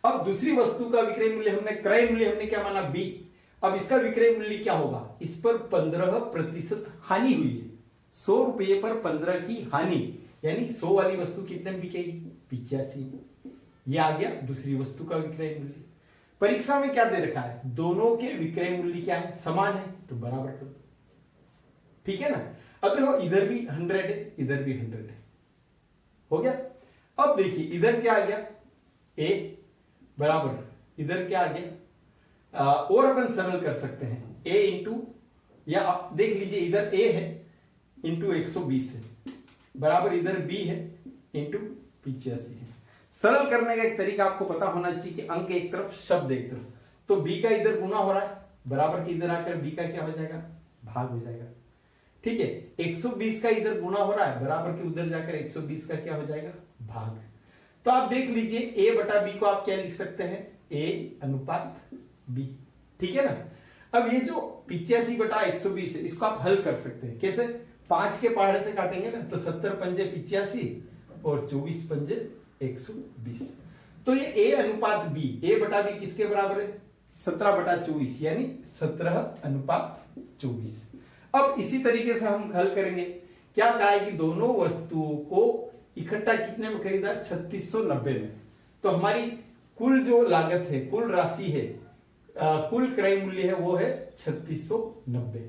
अब दूसरी वस्तु का विक्रय मूल्य हमने, क्रय मूल्य हमने क्या माना बी। अब इसका विक्रय मूल्य क्या होगा, इस पर 15% हानि हुई है, 100 रुपये पर 15 की हानि, यानी 100 वाली वस्तु कितने में बिकेगी 85। यह आ गया दूसरी वस्तु का विक्रय मूल्य। परीक्षा में क्या दे रखा है, दोनों के विक्रय मूल्य क्या है समान है, तो बराबर कर दो। ठीक है ना। अब देखो इधर भी 100 है, इधर भी 100 है, हो गया। अब देखिए इधर क्या आ गया ए बराबर, इधर क्या आ गया और अपन सरल कर सकते हैं ए इंटू, या आप देख लीजिए इधर ए है इंटू 120 है बराबर इधर बी है इंटू 85 है। सरल करने का एक तरीका आपको पता होना चाहिए कि अंक एक तरफ शब्द एक तरफ, तो बी का इधर गुना हो रहा है बराबर के इधर आकर बी का क्या हो जाएगा भाग हो जाएगा। ठीक है। 120 का इधर गुना हो रहा है बराबर के उधर जाकर 120 का क्या हो जाएगा भाग। तो आप देख लीजिए ए बटा बी को आप क्या लिख सकते हैं ए अनुपात बी। ठीक है ना। अब ये जो 85/120 है इसको आप हल कर सकते हैं कैसे, 5 के पहाड़े से काटेंगे ना तो 70 पंजे 85 और 24 पंजे 120। तो ये ए अनुपात बी, ए बटा बी किसके बराबर है 17/24, यानी 17:24। अब इसी तरीके से हम हल करेंगे। क्या कहा है कि दोनों वस्तुओं को इकट्ठा कितने में खरीदा 3690 में। तो हमारी कुल जो लागत है, कुल राशि है, कुल क्रय मूल्य है वो है 3690।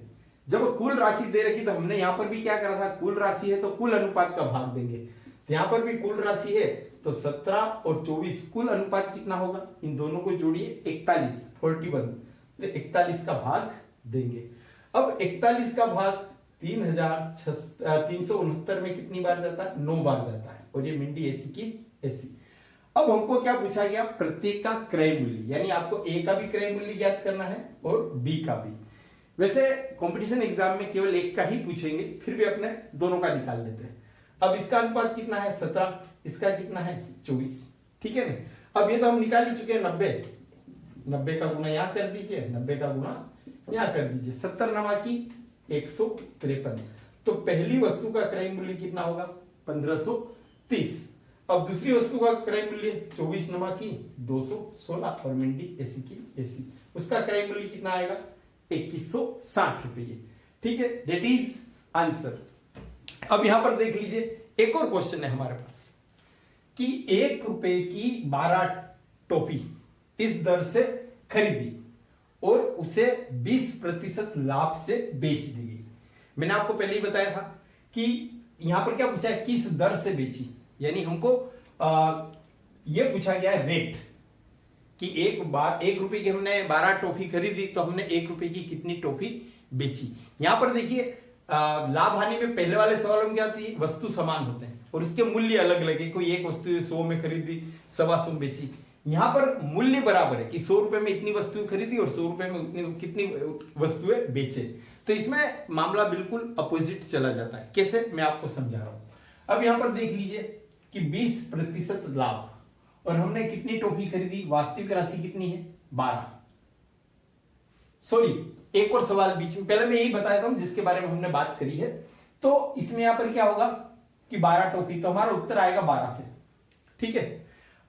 जब कुल राशि दे रखी तो हमने यहां पर भी क्या करा था, कुल राशि है तो कुल अनुपात का भाग देंगे। तो यहां पर भी कुल राशि है तो 17 और 24 कुल अनुपात कितना होगा, इन दोनों को जोड़िए 41 तो 41 का भाग देंगे। अब 41 का भाग 3369 में कितनी बार जाता है, 9 बार जाता है, और ये मिंडी ऐसी की ऐसी। अब हमको क्या पूछा गया, प्रत्येक का क्रय मूल्य, यानी आपको ए का भी क्रय मूल्य ज्ञात करना है और बी का भी। वैसे कंपटीशन एग्जाम में केवल एक का ही पूछेंगे, फिर भी अपने दोनों का निकाल लेते हैं। अब इसका अनुपात कितना है 17, इसका कितना है 24, ठीक है ना। अब ये तो हम निकाल ही चुके हैं 90 का गुना यहां कर दीजिए, 90 का गुना यहां कर दीजिए, 70 नमा की 153। तो पहली वस्तु का क्रय मूल्य कितना होगा 1530। अब दूसरी वस्तु का क्रय मूल्य 24 नमा की 216 और मिंडी ऐसी की ऐसी, उसका क्रय मूल्य कितना आएगा 2160 रुपये, ठीक है, डेट इज आंसर। अब यहां पर देख लीजिए एक और क्वेश्चन है हमारे पास कि 1 रुपए की 12 टॉफी इस दर से खरीदी और उसे 20% लाभ से बेच दी गई। मैंने आपको पहले ही बताया था कि यहां पर क्या पूछा है, किस दर से बेची, यानी हमको यह पूछा गया है रेट कि एक रुपए की हमने 12 टॉफी खरीदी तो हमने 1 रुपए की कितनी टॉफी बेची। यहां पर देखिए लाभ हानि में पहले वाले सवाल में क्या थी, वस्तु समान होते हैं और उसके मूल्य अलग अलग है। कोई एक वस्तु 100 में खरीदी 125 में बेची, यहां पर मूल्य बराबर है कि 100 रुपए में इतनी वस्तु खरीदी और 100 रुपए में उतनी कितनी वस्तुएं बेचे। तो इसमें मामला बिल्कुल अपोजिट चला जाता है। कैसे, मैं आपको समझा रहा हूं। अब यहां पर देख लीजिए कि 20% लाभ और हमने कितनी टॉफी खरीदी, वास्तविक राशि कितनी है 12। सॉरी, एक और सवाल बीच में, पहले मैं यही बताया था जिसके बारे में हमने बात करी है। तो इसमें यहां पर क्या होगा कि 12 टॉफी, तो हमारा उत्तर आएगा 12 से, ठीक है।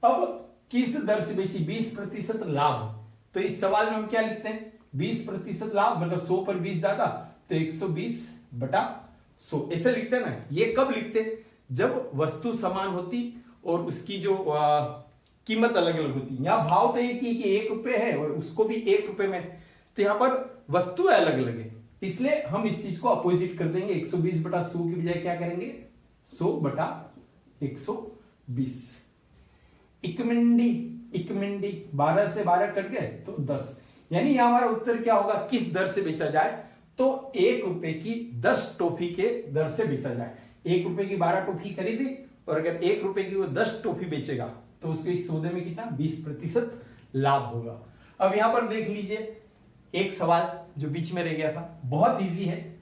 अब किस दर से बेची, 20% लाभ, तो इस सवाल में हम क्या लिखते हैं 20% लाभ मतलब 100 पर 20 ज्यादा तो 120/100 ऐसे लिखते हैं ना। ये कब लिखते, जब वस्तु समान होती और उसकी जो कीमत अलग अलग होती। यहां भाव तो एक ही कि 1 रुपए है और उसको भी 1 रुपए में, तो यहां पर वस्तु अलग अलग है, इसलिए हम इस चीज को अपोजिट कर देंगे। 120/100 की बजाय क्या करेंगे 100/120। इकमिंडी 12 से 12 कट गए तो 10, यानी यहां हमारा उत्तर क्या होगा, किस दर से बेचा जाए, तो 1 रुपए की 10 टॉफी के दर से बेचा जाए। 1 रुपए की 12 टॉफी खरीदी और अगर 1 रुपए की वो 10 टॉफी बेचेगा तो उसके इस सौदे में कितना 20% लाभ होगा। अब यहां पर देख लीजिए एक सवाल जो बीच में रह गया था, बहुत इजी है।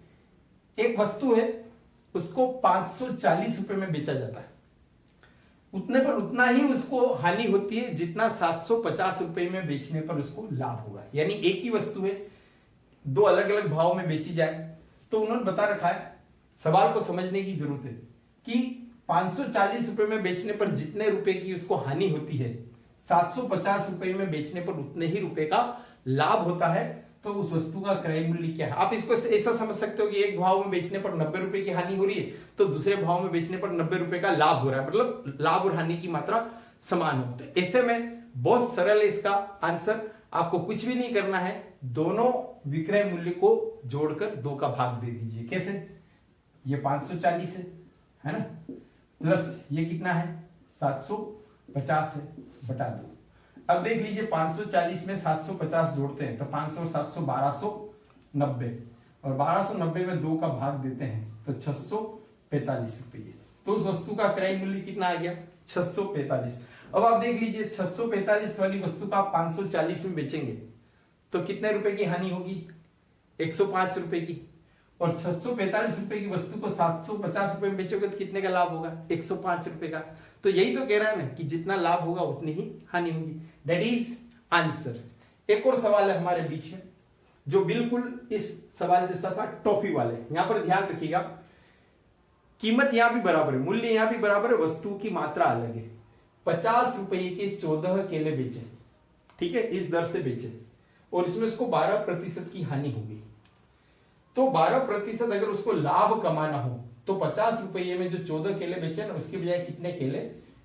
एक वस्तु है उसको 540 रुपए में बेचा जाता है, उतने पर उतना ही उसको हानि होती है जितना 750 रुपए में बेचने पर उसको लाभ होगा। यानी एक ही वस्तु है, दो अलग अलग भाव में बेची जाए, तो उन्होंने बता रखा है, सवाल को समझने की जरूरत है कि 540 रुपए में बेचने पर जितने रुपए की उसको हानि होती है, 750 रुपए में बेचने पर उतने ही रुपए का लाभ होता है। तो उस वस्तु का क्रय मूल्य क्या है। आप इसको ऐसा समझ सकते हो कि एक भाव में बेचने पर 90 रुपए की हानि हो रही है तो दूसरे भाव में बेचने पर 90 रुपए का लाभ हो रहा है, मतलब लाभ और हानि की मात्रा समान होती है। ऐसे में बहुत सरल है इसका आंसर, आपको कुछ भी नहीं करना है, दोनों विक्रय मूल्य को जोड़कर 2 का भाग दे दीजिए। कैसे, ये 540 है ना, प्लस ये कितना है 750 है, बटा 2। अब देख लीजिए 540 में 750 जोड़ते हैं तो 500 और 700 1290 और 1290 में 2 का भाग देते हैं तो 645 रुपये। तो उस वस्तु का क्रय मूल्य कितना आ गया 645। अब आप देख लीजिए 645 वाली वस्तु का आप 540 में बेचेंगे तो कितने रुपए की हानि होगी 105 रुपए की, और 645 रुपए की वस्तु को 750 रुपए में बेचोगे तो कितने का लाभ होगा 105 रुपए का। तो यही तो कह रहा है ना कि जितना लाभ होगा उतनी ही हानि होगी, दैट इज आंसर। एक और सवाल है हमारे बीच में जो बिल्कुल इस सवाल जैसा था, टॉफी वाले। यहां पर ध्यान रखिएगा, कीमत यहां भी बराबर है, मूल्य यहां भी बराबर है, वस्तु की मात्रा अलग है। 50 रुपए के 14 केले बेचे, ठीक है, इस दर से बेचे और इसमें उसको 12% की हानि होगी। तो 12% अगर उसको लाभ कमाना हो तो 50 रुपये में जो 14 केले बेचे ना उसके बजाय कितने केले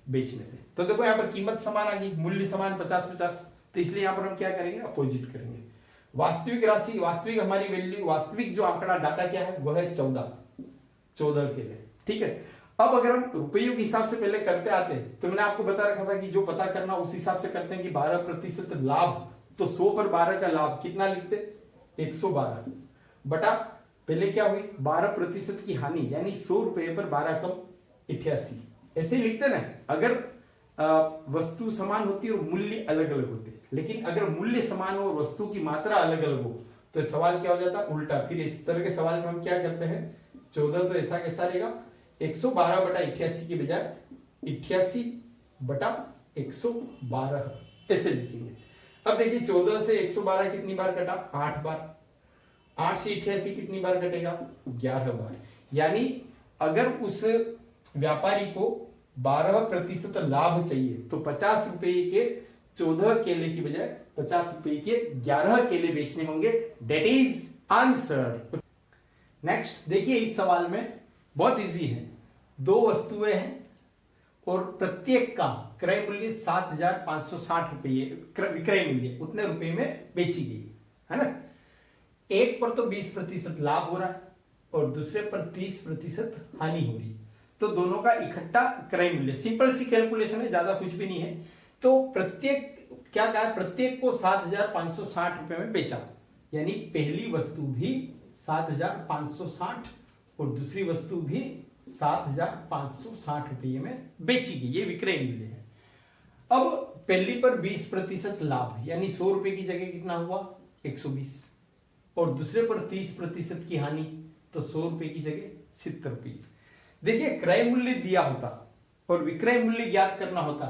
बेचने थे। तो देखो यहाँ पर कीमत समान आ गई, मूल्य समान 50-50, तो इसलिए यहां पर हम क्या करेंगे, अपोजिट करेंगे। वास्तविक राशि, वास्तविक हमारी वैल्यू, वास्तविक जो आंकड़ा डाटा क्या है वो है 14 के लिए, ठीक है। अब अगर हम रुपयों के हिसाब से पहले करते आते तो मैंने आपको बता रखा था कि जो पता करना उस हिसाब से करते हैं कि 12% लाभ, तो 100 पर 12 का लाभ कितना लिखते, 112 बटा पहले क्या हुई 12% की हानि, यानी 100 रुपए पर 12 कम 88, ऐसे ही लिखते ना। अगर वस्तु समान होती है और मूल्य अलग अलग होते, लेकिन अगर मूल्य समान हो और वस्तु की मात्रा अलग अलग हो तो सवाल क्या हो जाता है, उल्टा। फिर इस तरह के सवाल में हम क्या करते हैं, 14 तो ऐसा कैसा रहेगा, 112 बटा 88 की बजाय 88 बटा 112 ऐसे लिखेंगे। अब देखिए 14 से 112 कितनी बार कटा, 8 बार। 8 से 88 कितनी बार कटेगा, 11 बार। यानी अगर उस व्यापारी को 12% लाभ चाहिए तो 50 रुपए के 14 केले की बजाय 50 रुपए के 11 केले बेचने होंगे। Date is answer. नेक्स्ट देखिए, इस सवाल में बहुत इजी है, 2 वस्तुएं हैं और प्रत्येक का क्रय मूल्य 7,560 रुपये, विक्रय मूल्य उतने रुपए में बेची गई है ना। एक पर तो 20% लाभ हो रहा है और दूसरे पर 30% हानि हो रही है, तो दोनों का इकट्ठा क्रय मूल्य, सिंपल सी कैलकुलेशन है, ज्यादा कुछ भी नहीं है। तो प्रत्येक क्या कहा, प्रत्येक को 7,560 रुपए में बेचा, यानी पहली वस्तु भी 7,560 और दूसरी वस्तु भी 7,560 रुपये में बेची गई, ये विक्रय मूल्य है। अब पहली पर 20% लाभ, यानी 100 रुपए की जगह कितना हुआ, 120, और दूसरे पर 30% की हानि, तो 100 रुपए की जगह 70 रुपये। देखिए क्रय मूल्य दिया होता और विक्रय मूल्य ज्ञात करना होता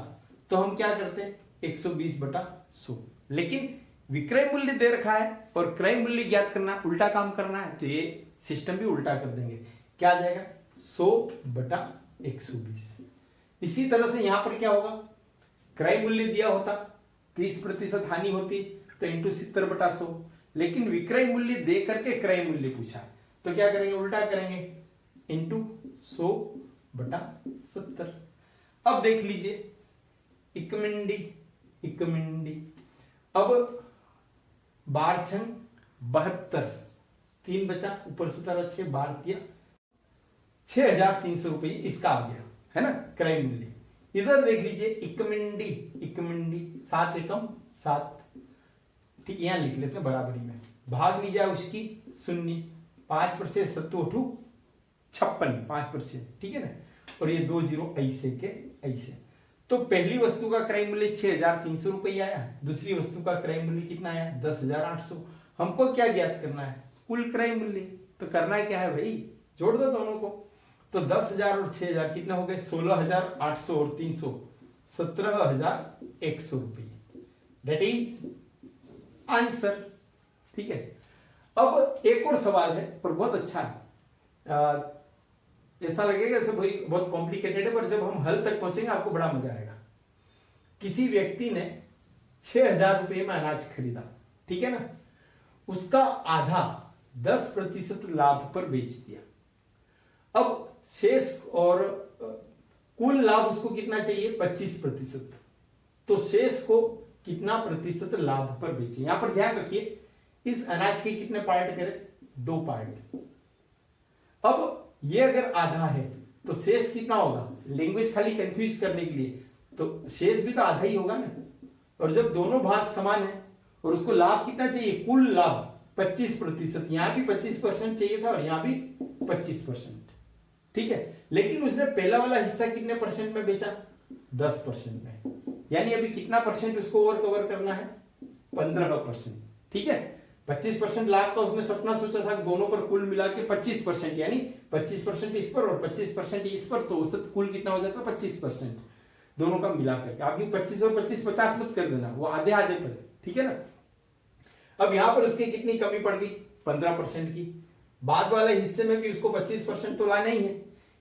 तो हम क्या करते, 120 बटा 100, लेकिन विक्रय मूल्य दे रखा है और क्रय मूल्य ज्ञात करना, उल्टा काम करना है, तो ये सिस्टम भी उल्टा कर देंगे। क्या आ जाएगा, 100 बटा 120। इसी तरह से यहां पर क्या होगा, क्रय मूल्य दिया होता, 30% हानि होती तो इंटू 70 बटा 100, लेकिन विक्रय मूल्य दे करके क्रय मूल्य पूछा तो क्या करेंगे, उल्टा करेंगे, इंटू 100 बटा 70। अब देख लीजिए इकमिंडी, अब 12×72, 3 बचा, ऊपर सूत्र 6 बार किया, 6,300 रुपये इसका आ गया है ना क्रय मूल्य। इधर देख लीजिए इकमिंडी 7 एकम 7, ठीक, यहां लिख लेते हैं बराबरी में, भाग ली जाए उसकी 0, 5% 7 56, 5%, ठीक है ना, और ये 2 0 ऐसे के ऐसे। तो पहली वस्तु का क्रय मूल्य 6,300 रुपये आया, दूसरी वस्तु का क्रय मूल्य कितना आया, 10,800। हमको क्या ज्ञात करना है, कुल क्रय मूल्य। तो करना क्या है भाई, जोड़ दो दोनों को, तो 10,000 और 6,000 कितना हो गए, 16,800 और 300 17,100 रुपये। दैट इज आंसर, ठीक है। अब एक और सवाल है पर बहुत अच्छा है, ऐसा लगेगा जैसे भाई बहुत कॉम्प्लिकेटेड है, पर जब हम हल तक पहुंचेंगे आपको बड़ा मजा आएगा। किसी व्यक्ति ने 6,000 रुपये में अनाज खरीदा, ठीक है ना, उसका आधा 10% लाभ पर बेच दिया। अब शेष और कुल लाभ उसको कितना चाहिए, 25%, तो शेष को कितना प्रतिशत लाभ पर बेचे। यहां पर ध्यान रखिए, इस अनाज के कितने पार्ट करें, 2 पार्ट। अब ये अगर आधा है तो शेष कितना होगा, लैंग्वेज खाली कंफ्यूज करने के लिए, तो शेष भी तो आधा ही होगा ना। और जब दोनों भाग समान है और उसको लाभ कितना चाहिए, कुल लाभ 25%, यहां भी 25% चाहिए था और यहां भी 25%, ठीक है। लेकिन उसने पहला वाला हिस्सा कितने परसेंट में बेचा, 10% में, यानी अभी कितना परसेंट उसको ओवर कवर करना है, 15%, ठीक है। 25% लाभ का उसने सपना सोचा था, दोनों पर कुल मिला के 25%, यानी 25% इस पर और 25% इस पर, तो उससे कुल कितना हो जाता है, 25%, दोनों का मिला करके। आप 25 और 25 50 मत कर देना, वो आधे आधे पर, ठीक है ना। अब यहां पर उसकी कितनी कमी पड़ गई, 15% की। बाद वाले हिस्से में भी उसको 25% तो लाना ही है,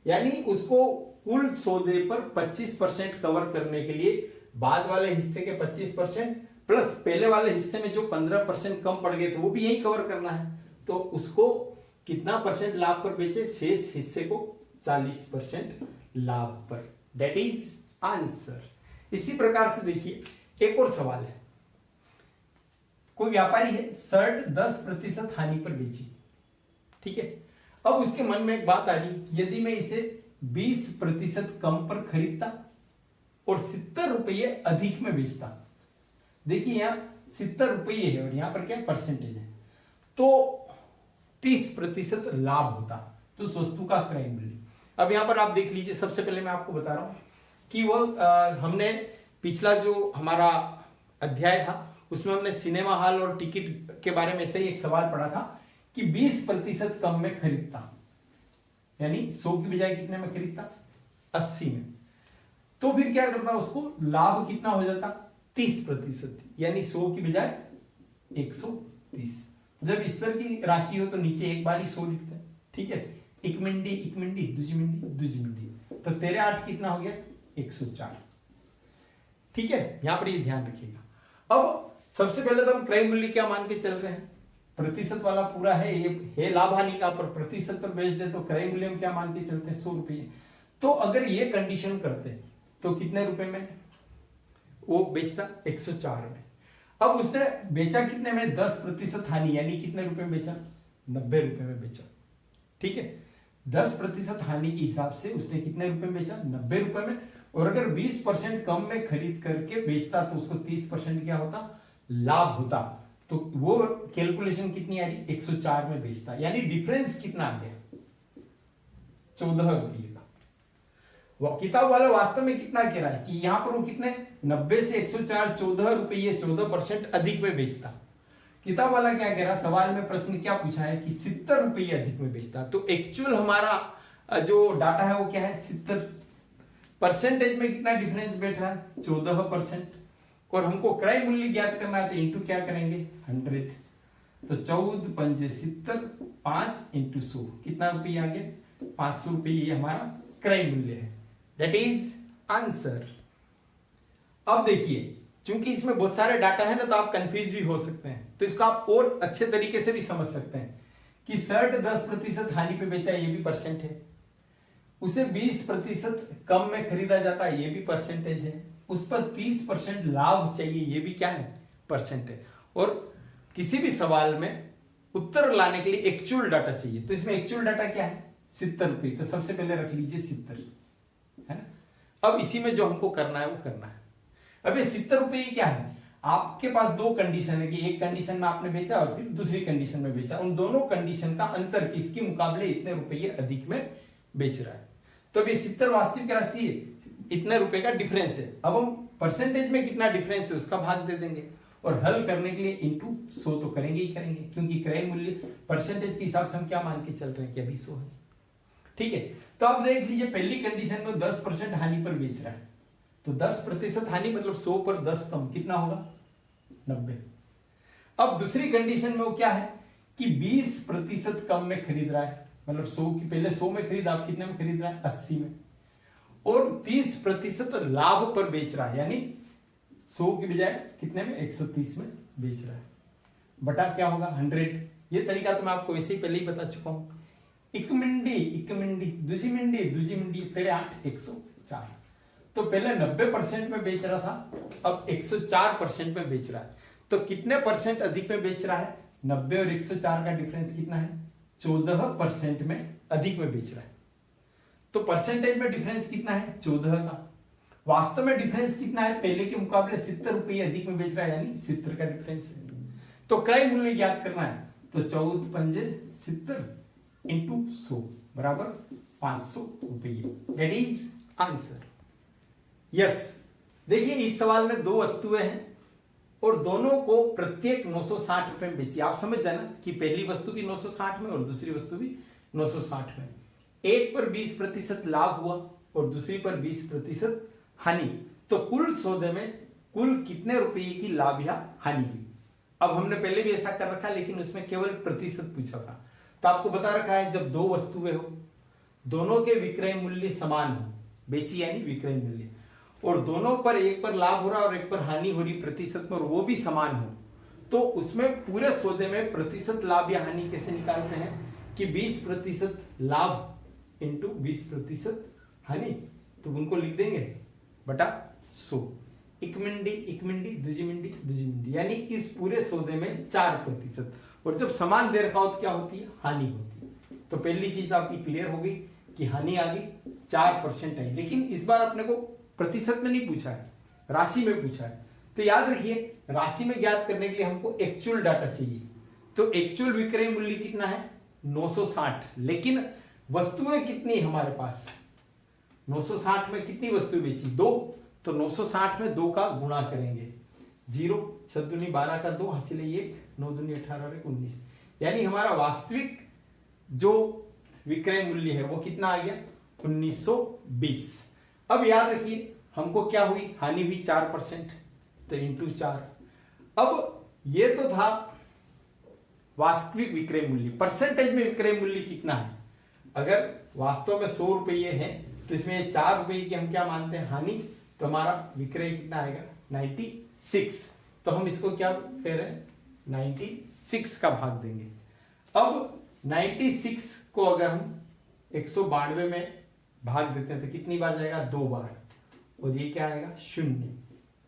यानी उसको कुल सौदे पर 25% कवर करने के लिए बाद वाले हिस्से के 25% प्लस पहले वाले हिस्से में जो 15% कम पड़ गए थे वो भी यही कवर करना है। तो उसको कितना परसेंट लाभ पर बेचे, शेष हिस्से को 40% लाभ पर। That is answer. इसी प्रकार से देखिए एक और सवाल है, कोई व्यापारी है, शर्ट 10% हानि पर बेची, ठीक है। अब उसके मन में एक बात आ रही कि यदि मैं इसे 20% कम पर खरीदता और 70 रुपये अधिक में बेचता, देखिए यहां 70 रुपये है और यहां पर क्या परसेंटेज है, तो 30% लाभ होता तो उस वस्तु का क्रय मूल्य। अब यहां पर आप देख लीजिए, सबसे पहले मैं आपको बता रहा हूं कि वो हमने पिछला जो हमारा अध्याय था उसमें हमने सिनेमा हॉल और टिकट के बारे में से ही एक सवाल पढ़ा था कि 20% कम में खरीदता, यानी 100 की बजाय कितने में खरीदता, 80 में, तो फिर क्या करता, उसको लाभ कितना हो जाता, 30%, यानी 100 की बजाय 130। जब इस तरह की राशि हो तो नीचे एक बार ही 100 लिखते हैं, ठीक है। एक मिंडी दूजी मिंडी, तो 13 8 कितना हो गया, 104, ठीक है। यहां पर ये ध्यान रखिएगा। अब सबसे पहले तो हम क्रय मूल्य क्या मान के चल रहे हैं, प्रतिशत वाला पूरा है, ये है लाभ हानि का, पर प्रतिशत पर बेच दे तो क्रय मूल्य हम क्या मान के चलते हैं, 100 रुपये। तो अगर ये कंडीशन करते तो कितने रुपए में वो बेचता, 104 में। अब उसने बेचा कितने में, 10% हानि, यानी कितने रुपए में बेचा, 90 रुपए में बेचा, ठीक है। 10% हानि के हिसाब से उसने कितने रुपए में बेचा, 90 रुपए में। और अगर 20% कम में खरीद करके बेचता तो उसको 30% क्या होता, लाभ होता। तो वो कैलकुलेशन कितनी आ रही, 104 में बेचता, यानी डिफरेंस कितना आ गया, 14 रुपये का। वो किताब वाला वास्तव में कितना कह रहा है कि यहां पर वो कितने, 90 से 104, 14 रुपये, 14% अधिक में बेचता। किताब वाला क्या कह रहा, सवाल में प्रश्न क्या पूछा है कि 70 रुपये अधिक में बेचता। तो एक्चुअल हमारा जो डाटा है वो क्या है, 70, परसेंटेज में कितना डिफरेंस बैठ रहा है, 14%। और हमको क्रय मूल्य ज्ञात करना है तो इंटू क्या करेंगे, 100, तो 14 पंजे 70, 5 इंटू 100, कितना रुपये आ गया, 500 रुपये, ये हमारा क्रय मूल्य है, दैट इज आंसर। अब देखिए, चूंकि इसमें बहुत सारे डाटा है ना, तो आप कंफ्यूज भी हो सकते हैं, तो इसको आप और अच्छे तरीके से भी समझ सकते हैं कि शर्ट 10% हानि पे बेचा, ये भी परसेंट है, उसे 20% कम में खरीदा जाता है, ये भी परसेंटेज है, उस पर 30% लाभ चाहिए, ये भी क्या है, परसेंट है। और किसी भी सवाल में उत्तर लाने के लिए एक्चुअल डाटा चाहिए, तो इसमें एक्चुअल डाटा क्या है, 70 रुपये, तो सबसे पहले रख लीजिए 70, है ना। अब इसी में जो हमको करना है वो करना है। अब ये 70 रुपये क्या है, आपके पास दो कंडीशन है कि एक कंडीशन में आपने बेचा और फिर दूसरी कंडीशन में बेचा, उन दोनों कंडीशन का अंतर किसके मुकाबले इतने रुपये अधिक में बेच रहा है। तो ये 70 वास्तविक राशि है, इतने रुपए का डिफरेंस है। अब हम परसेंटेज में कितना डिफरेंस है उसका भाग दे देंगे, और हल करने के लिए इंटू 100 तो करेंगे ही करेंगे, क्योंकि क्रय मूल्य परसेंटेज के हिसाब से हम क्या मान के चल रहे हैं कि अभी 100 है, ठीक है। तो आप देख लीजिए, पहली कंडीशन में 10% हानि पर बेच रहा है, तो 10% हानि मतलब 100 पर 10 कम, कितना होगा, 90। अब दूसरी कंडीशन में वो क्या है कि 20% कम में खरीद रहा है, मतलब 100 की पहले 100 में खरीद, आप कितने में खरीद रहा है, 80 में, और 30% लाभ पर बेच रहा है, यानी 100 की बजाय कितने में, 130 में बेच रहा है, बटा क्या होगा, 100। ये तरीका तो मैं आपको वैसे ही पहले ही बता चुका हूं। एक मिंडी, दूजी मिंडी, 13 8 104। तो पहले 90% में बेच रहा था, अब 104% में बेच रहा है, तो कितने परसेंट अधिक में बेच रहा है, 90 और 104 का डिफरेंस कितना है, 14% में अधिक में बेच रहा है। तो परसेंटेज में डिफरेंस कितना है, 14 का। वास्तव में डिफरेंस कितना है, पहले के मुकाबले 70 रुपये अधिक में बेच रहा है, यानी 70 का डिफरेंस है। तो क्रय मूल्य ज्ञात करना है, तो 14 पंजे 70 इंटू 100 बराबर 500 रुपये, दैट इज आंसर। यस, देखिए इस सवाल में दो वस्तुएं हैं और दोनों को प्रत्येक 960 रुपए में बेची। आप समझ जाना कि पहली वस्तु भी 960 में और दूसरी वस्तु भी 960 में। एक पर 20% लाभ हुआ और दूसरी पर 20% हानि, तो कुल सौदे में कुल कितने रुपये की लाभ या हानि हुई। अब हमने पहले भी ऐसा कर रखा, लेकिन उसमें केवल प्रतिशत पूछा था, तो आपको बता रखा है जब दो वस्तुएं हो, दोनों के विक्रय मूल्य समान हो, बेची यानी विक्रय मूल्य, और दोनों पर एक पर लाभ हो रहा और एक पर हानि हो रही प्रतिशत पर, वो भी समान हो, तो उसमें पूरे सौदे में प्रतिशत लाभ या हानि कैसे निकालते हैं कि 20% लाभ इंटू 20% हानि, तो उनको लिख देंगे बटा 100। इकमिंडी इकमिंडी द्विजिमिंडी द्विजिमिंडी, यानी इस पूरे सौदे में 4%। और जब समान दे रखा हो तो क्या होती है, हानि होती है। तो पहली चीज आपकी क्लियर हो गई कि हानि आ गई, 4% आई। लेकिन इस बार अपने को प्रतिशत में नहीं पूछा है, राशि में पूछा है। तो याद रखिए, राशि में ज्ञात करने के लिए हमको एक्चुअल डाटा चाहिए। तो एक्चुअल विक्रय मूल्य कितना है, 960। लेकिन वस्तुएं कितनी हमारे पास, 960 में कितनी वस्तु बेची, 2। तो 960 में 2 का गुणा करेंगे, 0 6 दूनी 12 का 2 हासिल 1, 9 दूनी 18 और 19, यानी हमारा वास्तविक जो विक्रय मूल्य है वो कितना आ गया, 1920। अब याद रखिए हमको क्या हुई, हानि हुई 4%, तो इंटू 4। अब ये तो था वास्तविक विक्रय मूल्य, परसेंटेज में विक्रय मूल्य कितना है। अगर वास्तव में 100 रुपये है तो इसमें 4 रुपये की हम क्या मानते हैं, हानि। तो हमारा विक्रय कितना आएगा, 96। तो हम इसको क्या कह रहे हैं, 96 का भाग देंगे। अब 96 को अगर हम 192 में भाग देते हैं तो कितनी बार जाएगा, 2 बार। और ये क्या आएगा, 0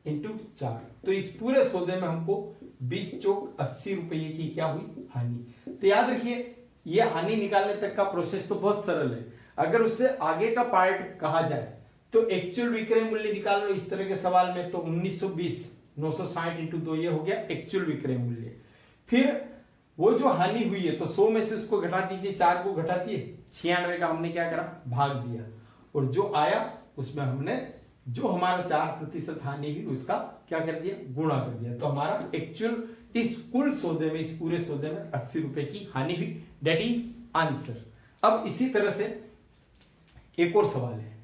इंटू 4। तो इस पूरे सौदे में हमको 20 चौक 80 रुपये की क्या हुई, हानि। तो याद रखिए ये हानि निकालने तक का प्रोसेस तो बहुत सरल है। अगर उससे आगे का पार्ट कहा जाए तो एक्चुअल विक्रय मूल्य निकाल लो इस तरह के सवाल में, तो 1920 960 इंटू 2 ये हो गया एक्चुअल विक्रय मूल्य। फिर वो जो हानि हुई है तो 100 में से उसको घटा दीजिए, 4 को घटा दिए, 96 का हमने क्या करा, भाग दिया। और जो आया उसमें हमने जो हमारा 4% हानि हुई उसका क्या कर दिया, गुणा कर दिया। तो हमारा एक्चुअल इस कुल सौदे में, इस पूरे सौदे में 80 रुपए की हानि हुई, दैट इज आंसर। अब इसी तरह से एक और सवाल है,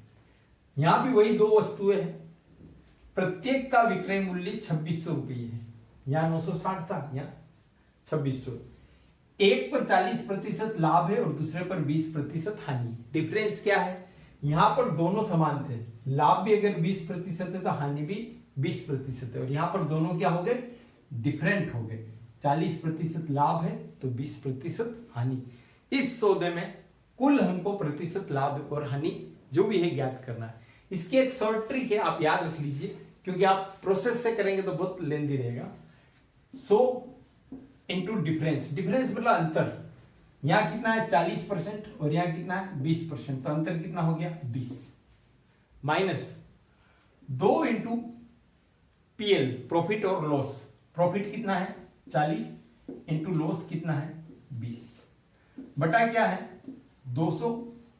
यहां भी वही 2 वस्तुएं हैं, प्रत्येक का विक्रय मूल्य 2600 रुपये है। यहां 960 था, यहां 2600। एक पर 40% लाभ है और दूसरे पर 20% हानि। डिफरेंस क्या है, यहां पर दोनों समान थे, लाभ भी अगर 20% है तो हानि भी 20% है। और यहां पर दोनों क्या हो गए, डिफरेंट हो गए, 40% लाभ है तो 20% हानि। इस सौदे में कुल हमको प्रतिशत लाभ और हानि जो भी है ज्ञात करना है। इसकी एक शॉर्ट ट्रिक है, आप याद रख लीजिए, क्योंकि आप प्रोसेस से करेंगे तो बहुत लेंदी रहेगा। 100 इंटू डिफरेंस, डिफरेंस मतलब अंतर। यहां कितना है 40% और यहां कितना है 20%, तो अंतर कितना हो गया 20, माइनस 2 इंटू पीएल प्रॉफिट और लॉस। प्रॉफिट कितना है 40 इंटू लॉस कितना है 20, बटा क्या है 200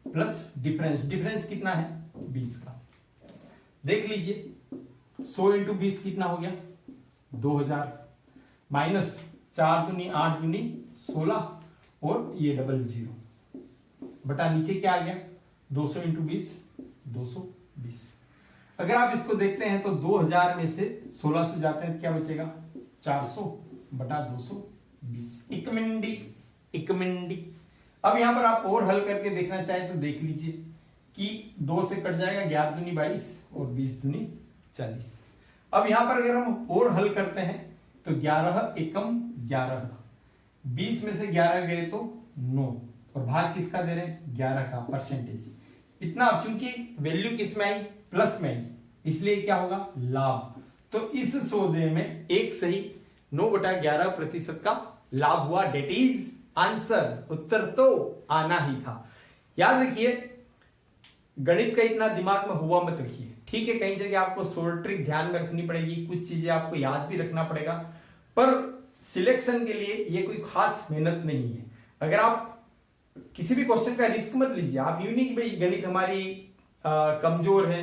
प्लस डिफरेंस, डिफरेंस कितना है 20 का। देख लीजिए 100 इंटू 20 कितना हो गया 2000, माइनस 4 दूनी 8 दूनी 16 और ये डबल 0, बटा नीचे क्या आ गया 200 इंटू 20 220। अगर आप इसको देखते हैं तो 2000 में से 1600 जाते हैं तो क्या बचेगा 400 बटा 220। इकमिंडी इकमिंडी। अब यहां पर आप और हल करके देखना चाहें तो देख लीजिए कि 2 से कट जाएगा 11 दूनी 22 और 20 दूनी 40। अब यहां पर अगर हम और हल करते हैं तो 11 एकम 11, 20 में से 11 गए तो 9 और भाग किसका दे रहे हैं 11 का, परसेंटेज इतना। अब चूंकि वैल्यू किस में आई, प्लस में आई, इसलिए क्या होगा लाभ। तो इस सौदे में एक सही 9/11% का लाभ हुआ, डेट इज आंसर। उत्तर तो आना ही था। याद रखिए गणित का इतना दिमाग में हुआ मत रखिए, ठीक है। कई जगह आपको शॉर्ट ट्रिक ध्यान में रखनी पड़ेगी, कुछ चीजें आपको याद भी रखना पड़ेगा, पर सिलेक्शन के लिए ये कोई खास मेहनत नहीं है। अगर आप किसी भी क्वेश्चन का रिस्क मत लीजिए, आप यूं नहीं कि भाई गणित हमारी कमजोर है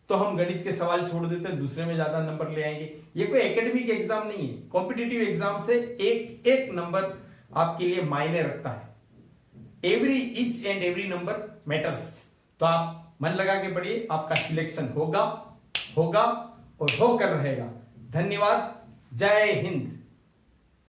तो हम गणित के सवाल छोड़ देते हैं, दूसरे में ज्यादा नंबर ले आएंगे। ये कोई एकेडमिक एग्जाम नहीं है, कॉम्पिटिटिव एग्जाम से एक एक नंबर आपके लिए मायने रखता है। Every each and every number matters. तो आप मन लगा के पढ़िए, आपका सिलेक्शन होगा होगा और होकर रहेगा। धन्यवाद, जय हिंद।